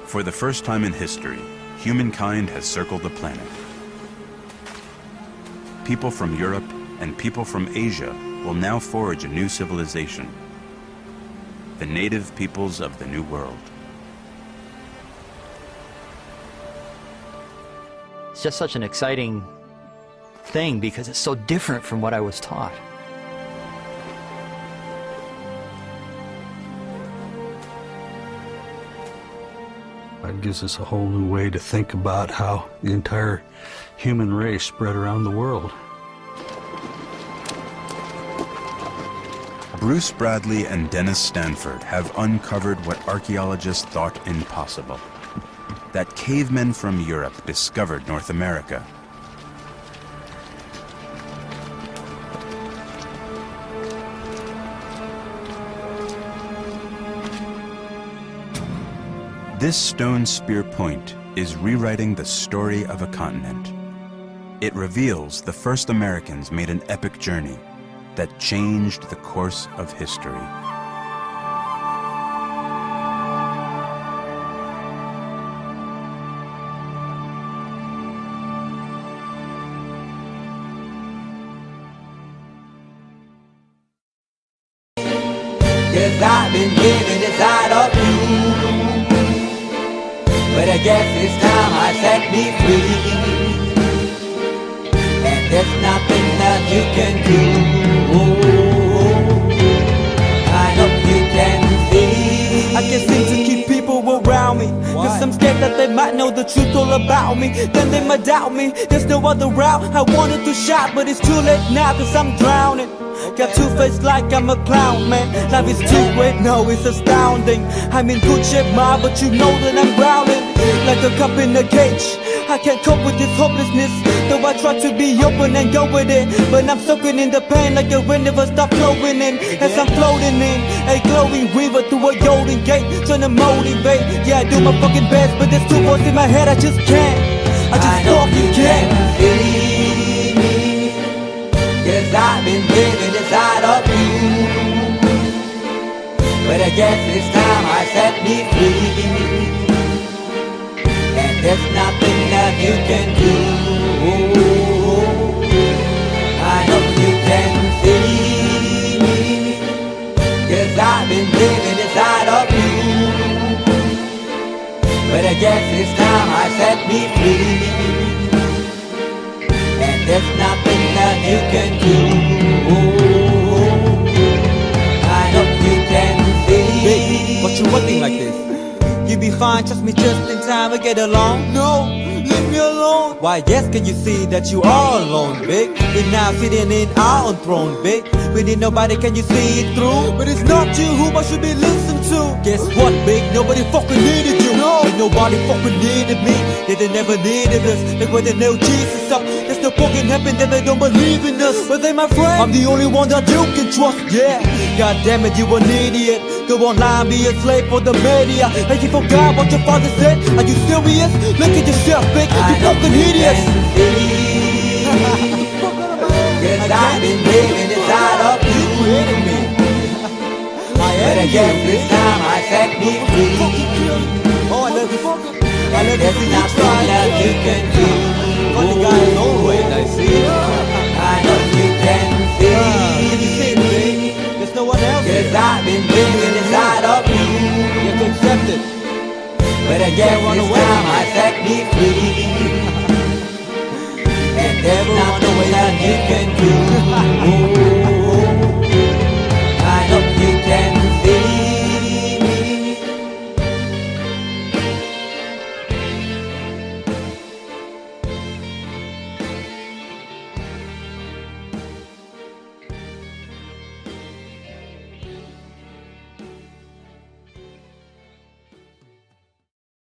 For the first time in history, humankind has circled the planet. People from Europe and people from Asia will now forge a new civilization, the native peoples of the New World. It's just such an exciting thing because it's so different from what I was taught. It gives us a whole new way to think about how the entire human race spread around the world. Bruce Bradley and Dennis Stanford have uncovered what archaeologists thought impossible: that cavemen from Europe discovered North America. This stone spear point is rewriting the story of a continent. It reveals the first Americans made an epic journey that changed the course of history. 'Cause I've been living inside of you. But I guess this time I set me free. And there's nothing that you can do. I hope you can see. I can't seem to keep people around me. Cause I'm scared that they might know the truth all about me. Then they might doubt me. There's no other route. I wanted to shout, but it's too late now cause I'm drowning. Got two face like I'm a clown, man. Life is too great, no, it's astounding. I'm in good shape, ma, but you know that I'm drowning. Like a cup in a cage. I can't cope with this hopelessness. Though I try to be open and go with it, but I'm soaking in the pain like the wind never stop flowing in. As I'm floating in a glowing river through a golden gate, trying to motivate. Yeah, I do my fucking best, but there's two voices in my head, I just can't. I just fucking can't. Cause I've been living inside of you. But I guess this time I set me free. And there's nothing that you can do. I hope you can see me. Cause I've been living inside of you. But I guess this time I set me free. And there's nothing that you can do. I hope you can see. What you looking like this? You be fine, trust me, just in time we get along. No, leave me alone. Why yes, can you see that you are alone, big? We're now sitting in our own throne, big. We need nobody, can you see it through? But it's not you who I should be listening to. Guess what, big? Nobody fucking needed you. No, ain't nobody fucking needed me. Yeah, they never needed us. Like when they nailed Jesus up. There's no fucking heaven that they don't believe in us. But they my friend, I'm the only one that you can trust. Yeah, god damn it, you an idiot. Go online, be a slave for the media. And you forgot what your father said. Are you serious? Look at yourself, big. You fucking idiots. Cause I've been living inside of you. But I guess this time I set me free. Oh, I love you. I love There's nothing that you can do. Funny guy is always, I see. I know you can see. Can you see it, baby? There's no one else. Cause I've been living inside of you. You have to accept it. But I guess this time I set me free. And there's nothing that you can do.